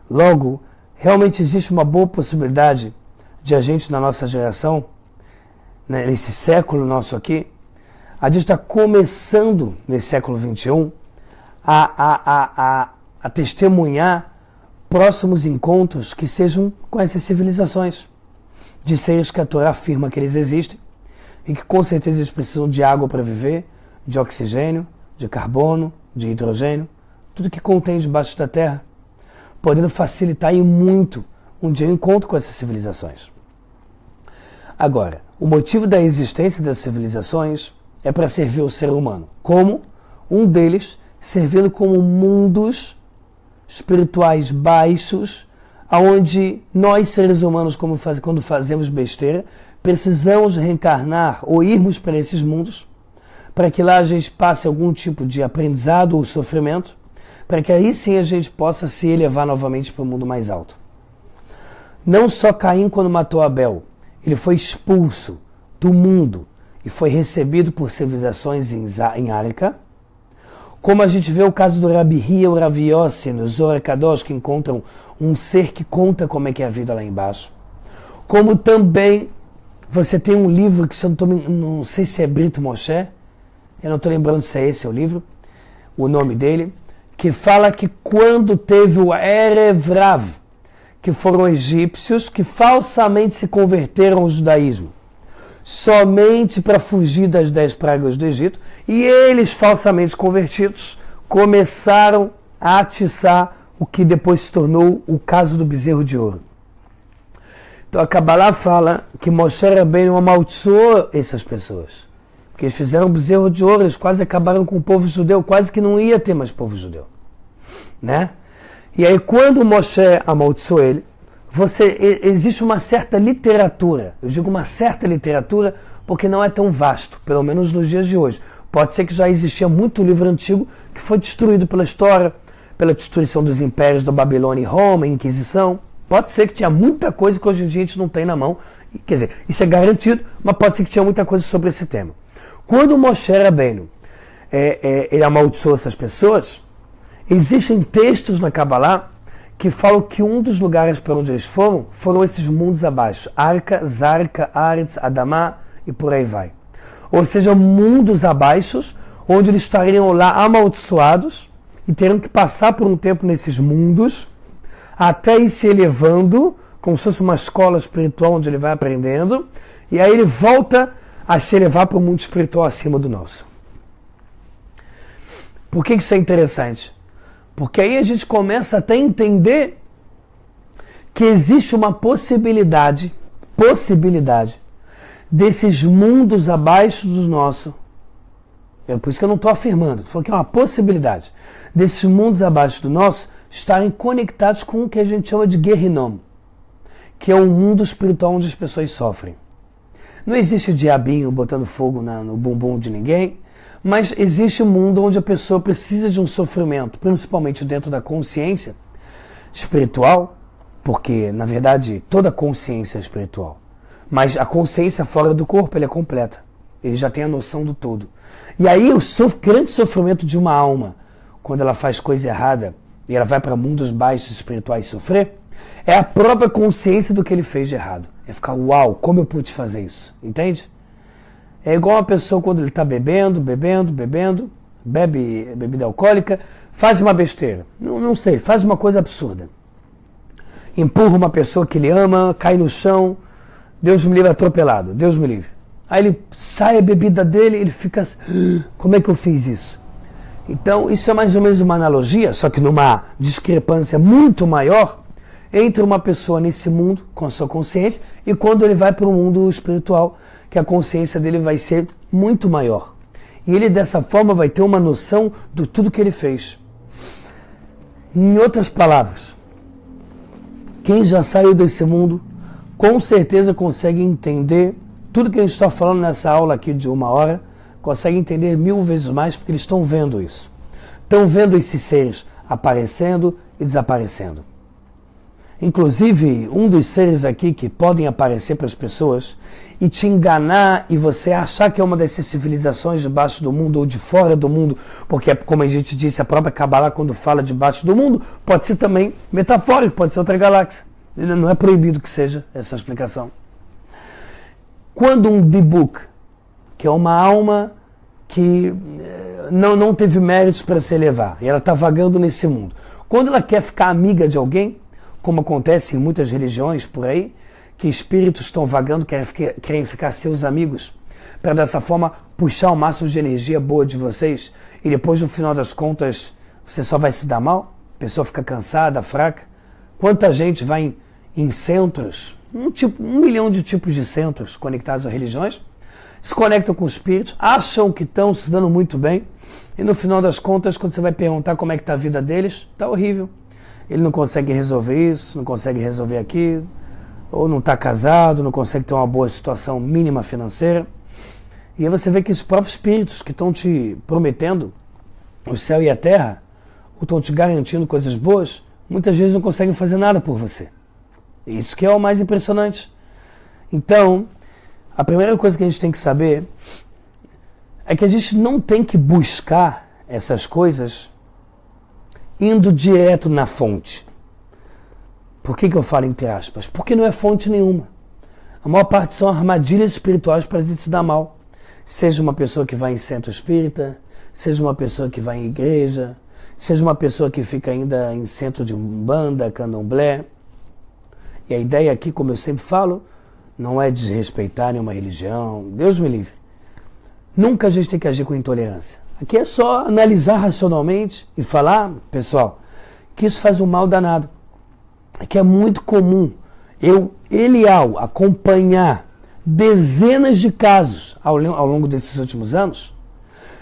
Logo, realmente existe uma boa possibilidade de a gente, na nossa geração, né, nesse século nosso aqui, a gente está começando, nesse século XXI, a testemunhar próximos encontros que sejam com essas civilizações, de seres que a Torá afirma que eles existem, e que com certeza eles precisam de água para viver, de oxigênio, de carbono, de hidrogênio, tudo que contém debaixo da terra, podendo facilitar e muito um dia o encontro com essas civilizações. Agora, o motivo da existência das civilizações é para servir o ser humano. Como? Um deles servindo como mundos espirituais baixos, onde nós, seres humanos, quando fazemos besteira, precisamos reencarnar ou irmos para esses mundos para que lá a gente passe algum tipo de aprendizado ou sofrimento, para que aí sim a gente possa se elevar novamente para o mundo mais alto. Não só Caim, quando matou Abel, ele foi expulso do mundo e foi recebido por civilizações em Arica, como a gente vê o caso do Rabi Hia e o Rav Yossi, no Zohar Kadosh, que encontram um ser que conta como é que é a vida lá embaixo. Como também você tem um livro que não sei se é Brit Moshe, eu não estou lembrando se é esse o livro, o nome dele, que fala que quando teve o Erev Rav, que foram egípcios que falsamente se converteram ao judaísmo, somente para fugir das 10 pragas do Egito, e eles, falsamente convertidos, começaram a atiçar o que depois se tornou o caso do bezerro de ouro. Então a Kabbalah fala que Moshe Rabbeinu amaldiçoou essas pessoas, porque eles fizeram bezerro de ouro, eles quase acabaram com o povo judeu, quase que não ia ter mais povo judeu, né? E aí quando Moshe amaldiçoou ele, existe uma certa literatura, eu digo uma certa literatura porque não é tão vasto, pelo menos nos dias de hoje. Pode ser que já existia muito livro antigo que foi destruído pela história, pela destruição dos impérios da Babilônia e Roma, Inquisição. Pode ser que tinha muita coisa que hoje em dia a gente não tem na mão. Quer dizer, isso é garantido, mas pode ser que tinha muita coisa sobre esse tema. Quando Moshe Rabbeinu ele amaldiçoou essas pessoas, existem textos na Kabbalah que falam que um dos lugares para onde eles foram esses mundos abaixo. Arca, Zarca, Aretz, Adamá e por aí vai. Ou seja, mundos abaixo, onde eles estariam lá amaldiçoados e teriam que passar por um tempo nesses mundos, até ir se elevando, como se fosse uma escola espiritual onde ele vai aprendendo, e aí ele volta a se elevar para o mundo espiritual acima do nosso. Por que isso é interessante? Porque aí a gente começa até a entender que existe uma possibilidade desses mundos abaixo do nosso. É por isso que eu não estou afirmando, estou falando que é uma possibilidade desses mundos abaixo do nosso estarem conectados com o que a gente chama de Gehinom, que é um mundo espiritual onde as pessoas sofrem. Não existe diabinho botando fogo no bumbum de ninguém, mas existe um mundo onde a pessoa precisa de um sofrimento, principalmente dentro da consciência espiritual, porque, na verdade, toda consciência é espiritual. Mas a consciência fora do corpo, ela é completa. Ele já tem a noção do todo. E aí o grande sofrimento de uma alma, quando ela faz coisa errada, e ela vai para mundos baixos espirituais sofrer, é a própria consciência do que ele fez de errado. É ficar, uau, como eu pude fazer isso? Entende? É igual uma pessoa quando ele está bebe bebida alcoólica, faz uma besteira. Não sei, faz uma coisa absurda. Empurra uma pessoa que ele ama, cai no chão, Deus me livre, atropelado, Deus me livre. Aí ele sai a bebida dele, ele fica, como é que eu fiz isso? Então isso é mais ou menos uma analogia, só que numa discrepância muito maior, entre uma pessoa nesse mundo, com a sua consciência, e quando ele vai para o mundo espiritual, que a consciência dele vai ser muito maior. E ele, dessa forma, vai ter uma noção de tudo que ele fez. Em outras palavras, quem já saiu desse mundo, com certeza consegue entender tudo que a gente está falando nessa aula aqui de 1 hora, consegue entender 1000 vezes mais, porque eles estão vendo isso. Estão vendo esses seres aparecendo e desaparecendo. Inclusive, um dos seres aqui que podem aparecer para as pessoas e te enganar e você achar que é uma dessas civilizações debaixo do mundo ou de fora do mundo, porque, como a gente disse, a própria Kabbalah, quando fala debaixo do mundo, pode ser também metafórico, pode ser outra galáxia. Não é proibido que seja essa explicação. Quando um Dibuk, que é uma alma que não teve méritos para se elevar, e ela está vagando nesse mundo, quando ela quer ficar amiga de alguém, como acontece em muitas religiões por aí, que espíritos estão vagando, querem ficar seus amigos, para dessa forma puxar o máximo de energia boa de vocês, e depois, no final das contas, você só vai se dar mal, a pessoa fica cansada, fraca. Quanta gente vai em centros, 1 milhão de tipos de centros conectados a religiões, se conectam com espíritos, acham que estão se dando muito bem, e no final das contas, quando você vai perguntar como é que está a vida deles, está horrível. Ele não consegue resolver isso, não consegue resolver aquilo, ou não está casado, não consegue ter uma boa situação mínima financeira. E aí você vê que esses próprios espíritos que estão te prometendo o céu e a terra, ou estão te garantindo coisas boas, muitas vezes não conseguem fazer nada por você. Isso que é o mais impressionante. Então, a primeira coisa que a gente tem que saber é que a gente não tem que buscar essas coisas indo direto na fonte. Por que eu falo entre aspas? Porque não é fonte nenhuma. A maior parte são armadilhas espirituais para a gente se dar mal. Seja uma pessoa que vai em centro espírita, seja uma pessoa que vai em igreja, seja uma pessoa que fica ainda em centro de umbanda, candomblé. E a ideia aqui, como eu sempre falo, não é desrespeitar nenhuma religião. Deus me livre. Nunca a gente tem que agir com intolerância. Aqui é só analisar racionalmente e falar, pessoal, que isso faz um mal danado. Que é muito comum Elial, acompanhar dezenas de casos ao longo desses últimos anos,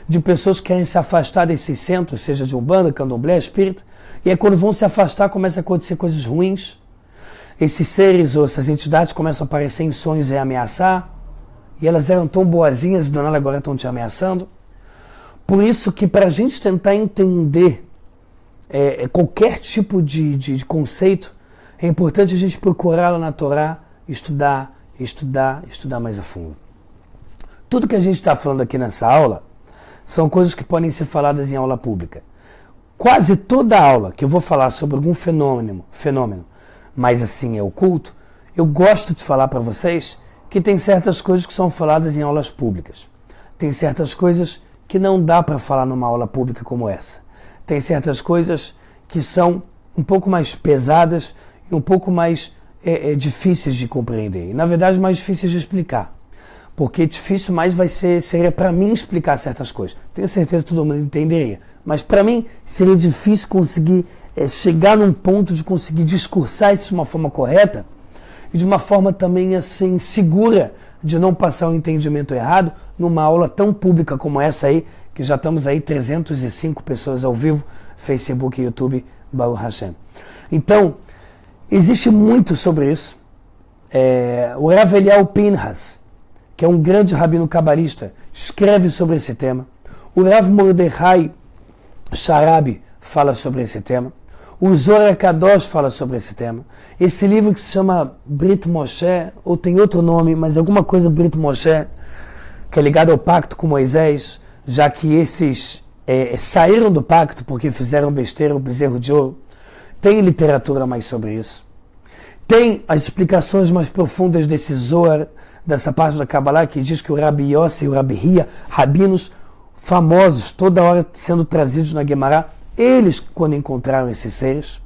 de pessoas que querem se afastar desses centros, seja de umbanda, candomblé, espírita, e aí quando vão se afastar começam a acontecer coisas ruins. Esses seres ou essas entidades começam a aparecer em sonhos e ameaçar, e elas eram tão boazinhas e do nada agora estão te ameaçando. Por isso que para a gente tentar entender qualquer tipo de conceito, é importante a gente procurar lá na Torá, estudar mais a fundo. Tudo que a gente está falando aqui nessa aula são coisas que podem ser faladas em aula pública. Quase toda aula que eu vou falar sobre algum fenômeno, mas assim é oculto, eu gosto de falar para vocês que tem certas coisas que são faladas em aulas públicas. Tem certas coisas que não dá para falar numa aula pública como essa. Tem certas coisas que são um pouco mais pesadas e um pouco mais difíceis de compreender. E, na verdade, mais difíceis de explicar. Porque difícil mais seria para mim explicar certas coisas. Tenho certeza que todo mundo entenderia. Mas para mim seria difícil conseguir chegar num ponto de conseguir discursar isso de uma forma correta e de uma forma também assim segura de não passar o entendimento errado numa aula tão pública como essa aí, que já estamos aí 305 pessoas ao vivo, Facebook e YouTube, Baruch Hashem. Então, existe muito sobre isso. O Rav Eliyahu Pinhas, que é um grande rabino cabalista, escreve sobre esse tema. O Rav Mordechai Sharabi fala sobre esse tema. O Zohar Kadosh fala sobre esse tema. Esse livro que se chama Brit Moshe, ou tem outro nome, mas alguma coisa Brit Moshe, que é ligado ao pacto com Moisés, já que esses saíram do pacto porque fizeram besteira, o bezerro de ouro. Tem literatura mais sobre isso. Tem as explicações mais profundas desse Zohar, dessa parte da Kabbalah, que diz que o Rabi Yossi e o Rabi Hia, rabinos famosos, toda hora sendo trazidos na Guemará, eles quando encontraram esses seres.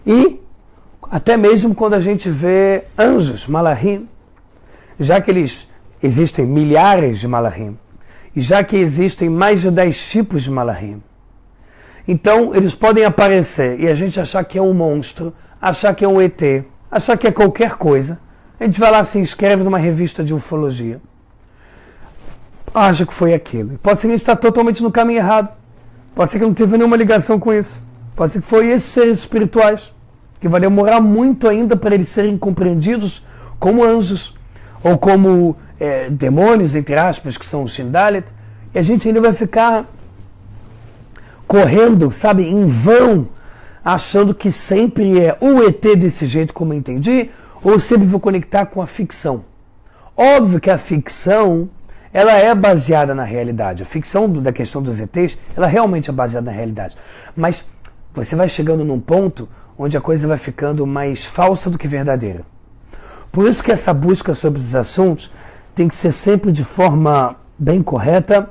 E até mesmo quando a gente vê anjos, malachim, já que existem milhares de malachim, e já que existem mais de 10 tipos de malachim, então eles podem aparecer e a gente achar que é um monstro, achar que é um ET, achar que é qualquer coisa. A gente vai lá, se inscreve numa revista de ufologia, acha que foi aquilo. Pode ser que a gente está totalmente no caminho errado. Pode ser que não teve nenhuma ligação com isso. Pode ser que foi esses seres espirituais, que vai demorar muito ainda para eles serem compreendidos como anjos, ou como demônios, entre aspas, que são os Shindalet, e a gente ainda vai ficar correndo, sabe, em vão, achando que sempre é o ET desse jeito como eu entendi, ou sempre vou conectar com a ficção. Óbvio que a ficção, ela é baseada na realidade. A ficção da questão dos ETs, ela realmente é baseada na realidade. Mas você vai chegando num ponto onde a coisa vai ficando mais falsa do que verdadeira. Por isso que essa busca sobre esses assuntos tem que ser sempre de forma bem correta,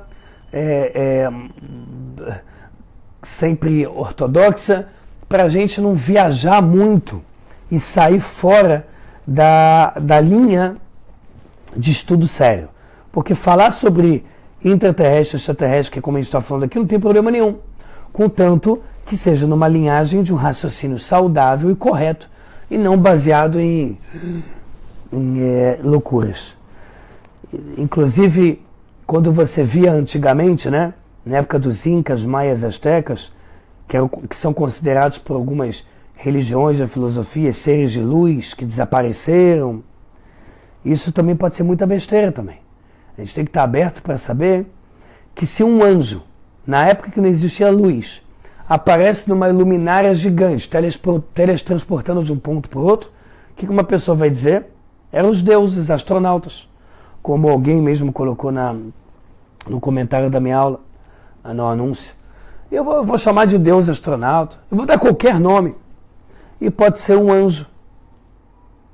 sempre ortodoxa, para a gente não viajar muito e sair fora da linha de estudo sério. Porque falar sobre intraterrestre, extraterrestre, que é como a gente está falando aqui, não tem problema nenhum. Contanto que seja numa linhagem de um raciocínio saudável e correto, e não baseado em loucuras. Inclusive, quando você via antigamente, né, na época dos Incas, Maias, Aztecas, que são considerados por algumas religiões da filosofia seres de luz que desapareceram, isso também pode ser muita besteira também. A gente tem que estar aberto para saber que se um anjo, na época que não existia luz, aparece numa luminária gigante, teletransportando de um ponto para o outro, o que uma pessoa vai dizer? Eram os deuses, astronautas, como alguém mesmo colocou no comentário da minha aula, no anúncio. Eu vou chamar de Deus astronauta, eu vou dar qualquer nome, e pode ser um anjo,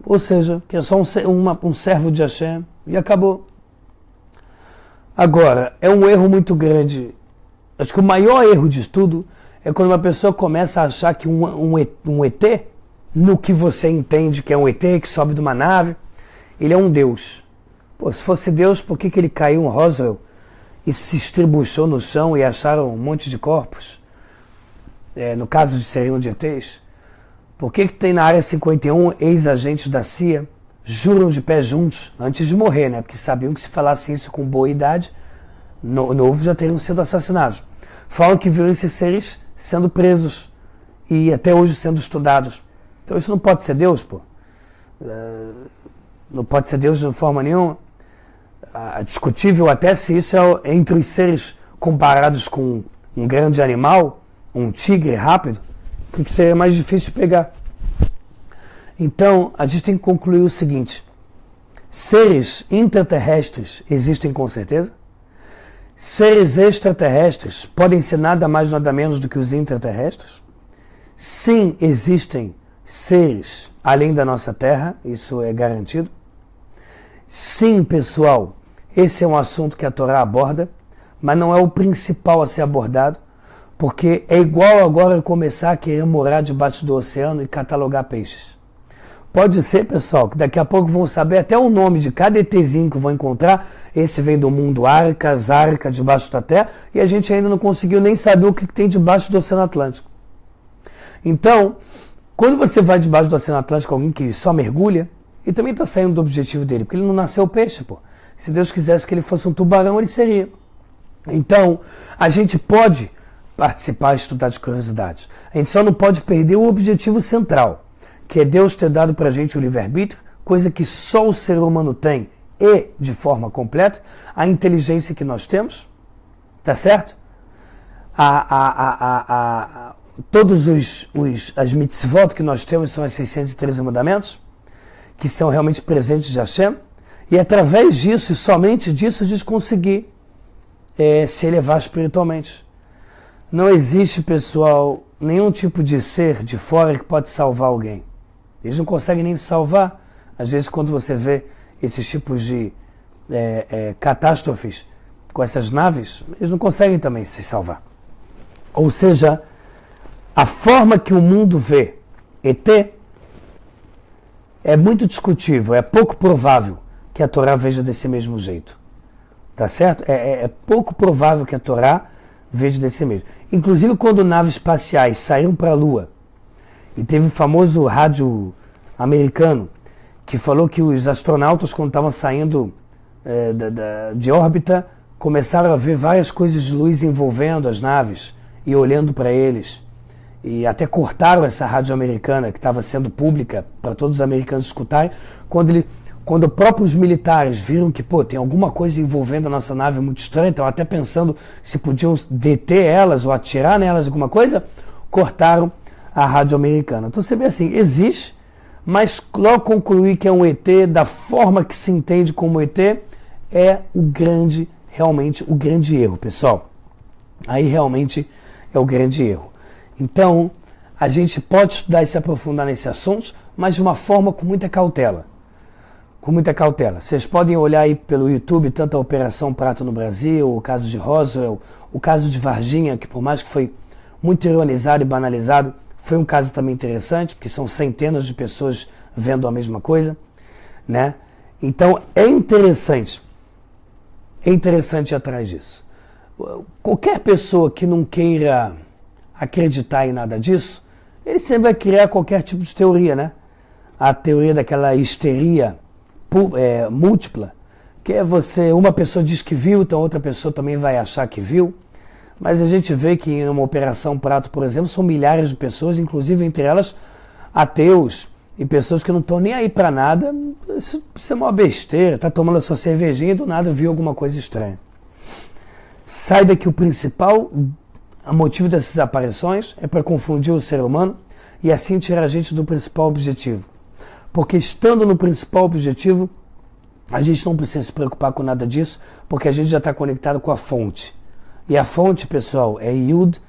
ou seja, que é só um servo de Hashem, e acabou. Agora, é um erro muito grande, acho que o maior erro de tudo é quando uma pessoa começa a achar que um ET, no que você entende que é um ET, que sobe de uma nave, ele é um Deus. Pô, se fosse Deus, por que ele caiu em Roswell e se estribuchou no chão e acharam um monte de corpos? No caso de seriam de ETs. Por que tem na Área 51 ex-agentes da CIA juram de pé juntos antes de morrer, né? Porque sabiam que se falassem isso com boa idade, novo já teriam sido assassinados. Falam que viram esses seres sendo presos e até hoje sendo estudados. Então isso não pode ser Deus, pô. Não pode ser Deus de forma nenhuma. Discutível até se isso é entre os seres comparados com um grande animal, um tigre rápido, o que seria mais difícil de pegar. Então, a gente tem que concluir o seguinte: seres intraterrestres existem com certeza? Seres extraterrestres podem ser nada mais nada menos do que os intraterrestres? Sim, existem seres além da nossa Terra, isso é garantido. Sim, pessoal, esse é um assunto que a Torá aborda, mas não é o principal a ser abordado, porque é igual agora começar a querer morar debaixo do oceano e catalogar peixes. Pode ser, pessoal, que daqui a pouco vão saber até o nome de cada ETzinho que vão encontrar. Esse vem do mundo Arca, Zarca, debaixo da Terra, e a gente ainda não conseguiu nem saber o que tem debaixo do Oceano Atlântico. Então, quando você vai debaixo do Oceano Atlântico, alguém que só mergulha, ele também está saindo do objetivo dele, porque ele não nasceu peixe, pô. Se Deus quisesse que ele fosse um tubarão, ele seria. Então, a gente pode participar e estudar de curiosidades. A gente só não pode perder o objetivo central, que é Deus ter dado para a gente o livre-arbítrio, coisa que só o ser humano tem, e de forma completa, a inteligência que nós temos, tá certo? Todos as mitzvot que nós temos são as 613 mandamentos, que são realmente presentes de Hashem, e através disso, e somente disso, a gente conseguir se elevar espiritualmente. Não existe, pessoal, nenhum tipo de ser de fora que pode salvar alguém. Eles não conseguem nem se salvar. Às vezes, quando você vê esses tipos de catástrofes com essas naves, eles não conseguem também se salvar. Ou seja, a forma que o mundo vê ET é muito discutível, é pouco provável que a Torá veja desse mesmo jeito. Tá certo? É pouco provável que a Torá veja desse mesmo. Inclusive, quando naves espaciais saíram para a Lua, e teve o famoso rádio americano que falou que os astronautas, quando estavam saindo de órbita, começaram a ver várias coisas de luz envolvendo as naves e olhando para eles. E até cortaram essa rádio americana que estava sendo pública para todos os americanos escutarem. Quando próprios militares viram que tem alguma coisa envolvendo a nossa nave muito estranha, estavam até pensando se podiam deter elas ou atirar nelas alguma coisa, cortaram a rádio americana. Então você vê assim, existe, mas logo concluir que é um ET da forma que se entende como ET é realmente o grande erro, pessoal. Aí realmente é o grande erro. Então, a gente pode estudar e se aprofundar nesses assuntos, mas de uma forma com muita cautela. Com muita cautela. Vocês podem olhar aí pelo YouTube tanto a Operação Prato no Brasil, o caso de Roswell, o caso de Varginha, que por mais que foi muito ironizado e banalizado, foi um caso também interessante, porque são centenas de pessoas vendo a mesma coisa, né? Então é interessante ir atrás disso. Qualquer pessoa que não queira acreditar em nada disso, ele sempre vai criar qualquer tipo de teoria, né? A teoria daquela histeria múltipla, que é uma pessoa diz que viu, então outra pessoa também vai achar que viu. Mas a gente vê que em uma Operação Prato, por exemplo, são milhares de pessoas, inclusive entre elas ateus E pessoas que não estão nem aí para nada, isso é uma besteira, tá tomando a sua cervejinha e do nada viu alguma coisa estranha. Saiba que o principal motivo dessas aparições é para confundir o ser humano e assim tirar a gente do principal objetivo. Porque estando no principal objetivo, a gente não precisa se preocupar com nada disso, porque a gente já está conectado com a fonte. E a fonte, pessoal, é Yud,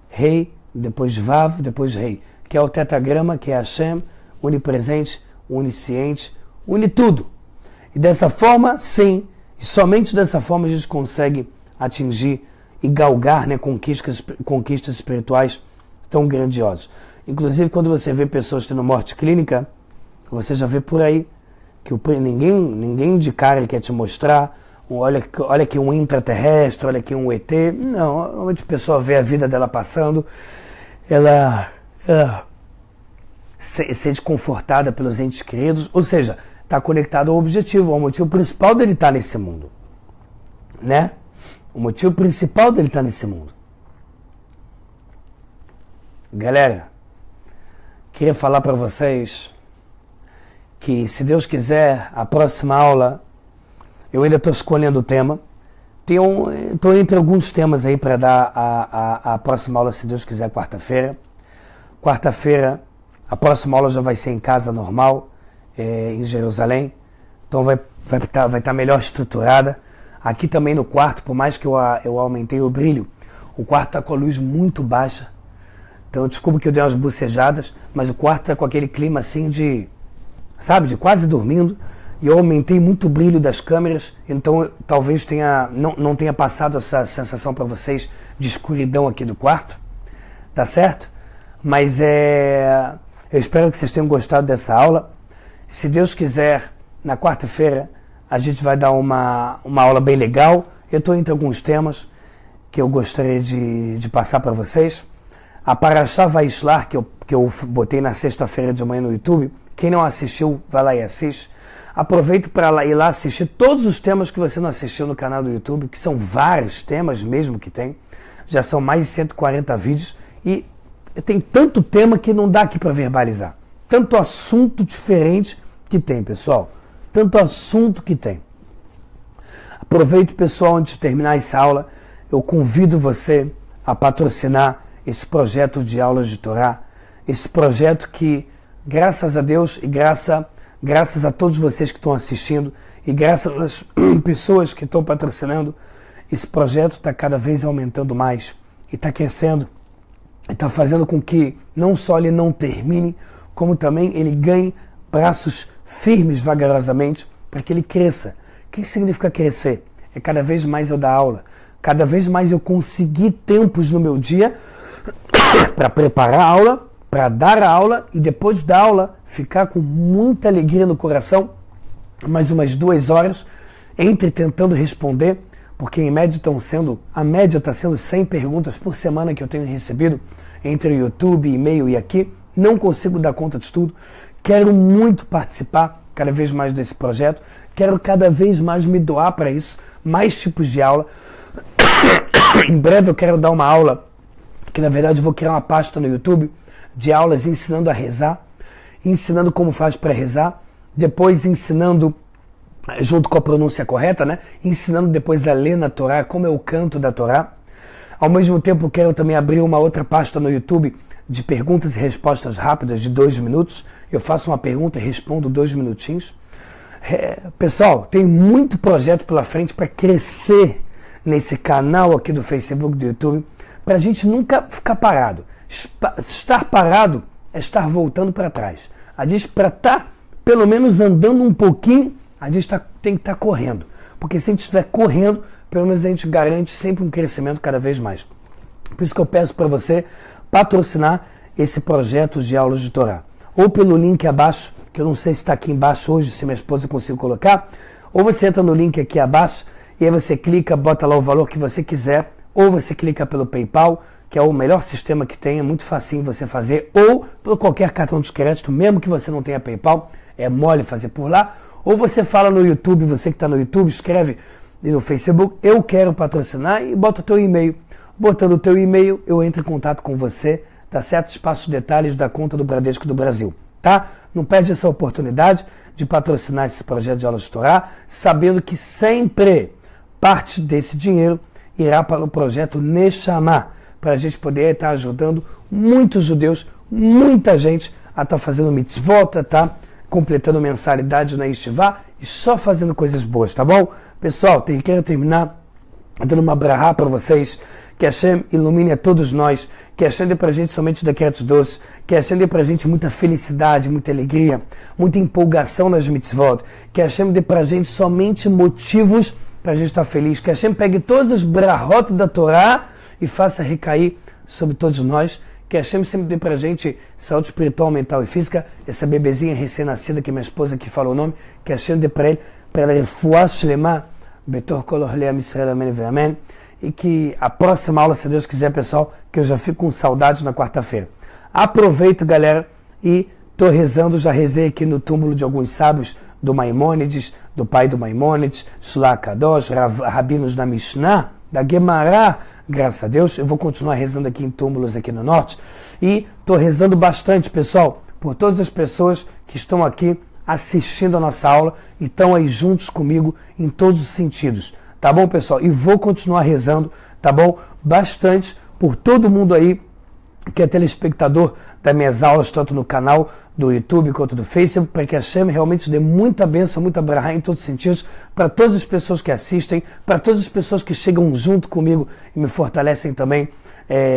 Rei, depois Vav, depois Rei, que é o tetragrama, que é Hashem, onipresente, onisciente, une tudo. E dessa forma, sim, e somente dessa forma a gente consegue atingir e galgar, né, conquistas espirituais tão grandiosas. Inclusive, quando você vê pessoas tendo morte clínica, você já vê por aí que ninguém de cara quer te mostrar, olha aqui um intraterrestre, olha aqui um ET. Não, onde a pessoa vê a vida dela passando, ela se sente confortada pelos entes queridos, ou seja, está conectado ao objetivo, ao motivo principal dele estar nesse mundo. Né? O motivo principal dele estar nesse mundo. Galera, queria falar para vocês que, se Deus quiser, a próxima aula, eu ainda estou escolhendo o tema. Estou entre alguns temas aí para dar a próxima aula, se Deus quiser, quarta-feira. Quarta-feira, a próxima aula já vai ser em casa normal, em Jerusalém. Então vai estar melhor estruturada. Aqui também no quarto, por mais que eu aumentei o brilho, o quarto está com a luz muito baixa. Então desculpa que eu dei umas bocejadas, mas o quarto está com aquele clima assim de quase dormindo. E eu aumentei muito o brilho das câmeras, então talvez não tenha passado essa sensação para vocês de escuridão aqui do quarto, tá certo? Mas eu espero que vocês tenham gostado dessa aula. Se Deus quiser, na quarta-feira a gente vai dar uma aula bem legal. Eu estou entre alguns temas que eu gostaria de passar para vocês. A Parashá Vaishlar, que eu botei na sexta-feira de manhã no YouTube, quem não assistiu, vai lá e assiste. Aproveite para ir lá assistir todos os temas que você não assistiu no canal do YouTube, que são vários temas mesmo que tem. Já são mais de 140 vídeos e tem tanto tema que não dá aqui para verbalizar. Tanto assunto diferente que tem, pessoal. Tanto assunto que tem. Aproveite, pessoal, antes de terminar essa aula, eu convido você a patrocinar esse projeto de aulas de Torá. Esse projeto que, graças a Deus e graças a todos vocês que estão assistindo e graças às pessoas que estão patrocinando, esse projeto está cada vez aumentando mais e está crescendo e está fazendo com que não só ele não termine, como também ele ganhe braços firmes vagarosamente para que ele cresça. O que significa crescer? É cada vez mais eu dar aula, cada vez mais eu conseguir tempos no meu dia para preparar a aula, para dar a aula e depois da aula ficar com muita alegria no coração, mais umas 2 horas, entre tentando responder, porque em média a média está sendo 100 perguntas por semana que eu tenho recebido, entre o YouTube, e-mail e aqui. Não consigo dar conta de tudo. Quero muito participar cada vez mais desse projeto, quero cada vez mais me doar para isso, mais tipos de aula. Em breve eu quero dar uma aula, que na verdade eu vou criar uma pasta no YouTube, de aulas ensinando a rezar, ensinando como faz para rezar, depois ensinando, junto com a pronúncia correta, né? Ensinando depois a ler na Torá, como é o canto da Torá. Ao mesmo tempo, quero também abrir uma outra pasta no YouTube de perguntas e respostas rápidas de 2 minutos. Eu faço uma pergunta e respondo 2 minutinhos. Pessoal, tem muito projeto pela frente para crescer nesse canal aqui do Facebook, do YouTube, para a gente nunca ficar parado. Estar parado é estar voltando para trás. A gente, para estar pelo menos andando um pouquinho, a gente tem que estar correndo. Porque se a gente estiver correndo, pelo menos a gente garante sempre um crescimento cada vez mais. Por isso que eu peço para você patrocinar esse projeto de aulas de Torá. Ou pelo link abaixo, que eu não sei se está aqui embaixo hoje, se minha esposa conseguiu colocar, ou você entra no link aqui abaixo, e aí você clica, bota lá o valor que você quiser, ou você clica pelo PayPal, que é o melhor sistema que tem, é muito facinho você fazer, ou por qualquer cartão de crédito, mesmo que você não tenha PayPal, é mole fazer por lá, ou você fala no YouTube, você que está no YouTube, escreve no Facebook, eu quero patrocinar, e bota o teu e-mail. Botando o teu e-mail, eu entro em contato com você, tá certo? Espaço detalhes da conta do Bradesco do Brasil. tá? Não perde essa oportunidade de patrocinar esse projeto de Aulas de Torá, sabendo que sempre parte desse dinheiro irá para o projeto Neshama, para a gente poder estar ajudando muitos judeus, muita gente a estar fazendo mitzvot, a estar completando mensalidade na Yeshiva e só fazendo coisas boas, tá bom? Pessoal, quero terminar dando uma brahá para vocês, que Hashem ilumine a todos nós, que Hashem dê pra gente somente daqueles doces, que Hashem dê pra gente muita felicidade, muita alegria, muita empolgação nas mitzvot, que Hashem dê pra gente somente motivos pra gente estar feliz, que Hashem pegue todas as brahot da Torá e faça recair sobre todos nós, que Hashem sempre dê pra gente saúde espiritual, mental e física, essa bebezinha recém-nascida que minha esposa aqui falou o nome, que Hashem dê pra ela refuá shlema, betor kol orlei am Yisrael, amém e amém. E que a próxima aula, se Deus quiser, pessoal, que eu já fico com saudade na quarta-feira. Aproveito, galera, e estou rezando, já rezei aqui no túmulo de alguns sábios, do Maimônides, do pai do Maimônides, Shlomo Kadosh, rabinos da Mishnah, da Gemara, graças a Deus. Eu vou continuar rezando aqui em túmulos aqui no norte. E estou rezando bastante, pessoal, por todas as pessoas que estão aqui assistindo a nossa aula e estão aí juntos comigo em todos os sentidos. Tá bom, pessoal? E vou continuar rezando, tá bom? Bastante por todo mundo aí que é telespectador das minhas aulas, tanto no canal do YouTube quanto do Facebook, para que a Hashem realmente dê muita bênção, muita brahá em todos os sentidos, para todas as pessoas que assistem, para todas as pessoas que chegam junto comigo e me fortalecem também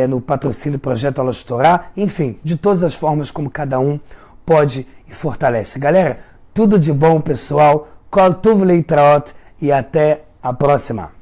no patrocínio do Projeto Aulas de Torá, enfim, de todas as formas como cada um pode e fortalece. Galera, tudo de bom, pessoal. Kol Tuv Leitraot e até a próxima.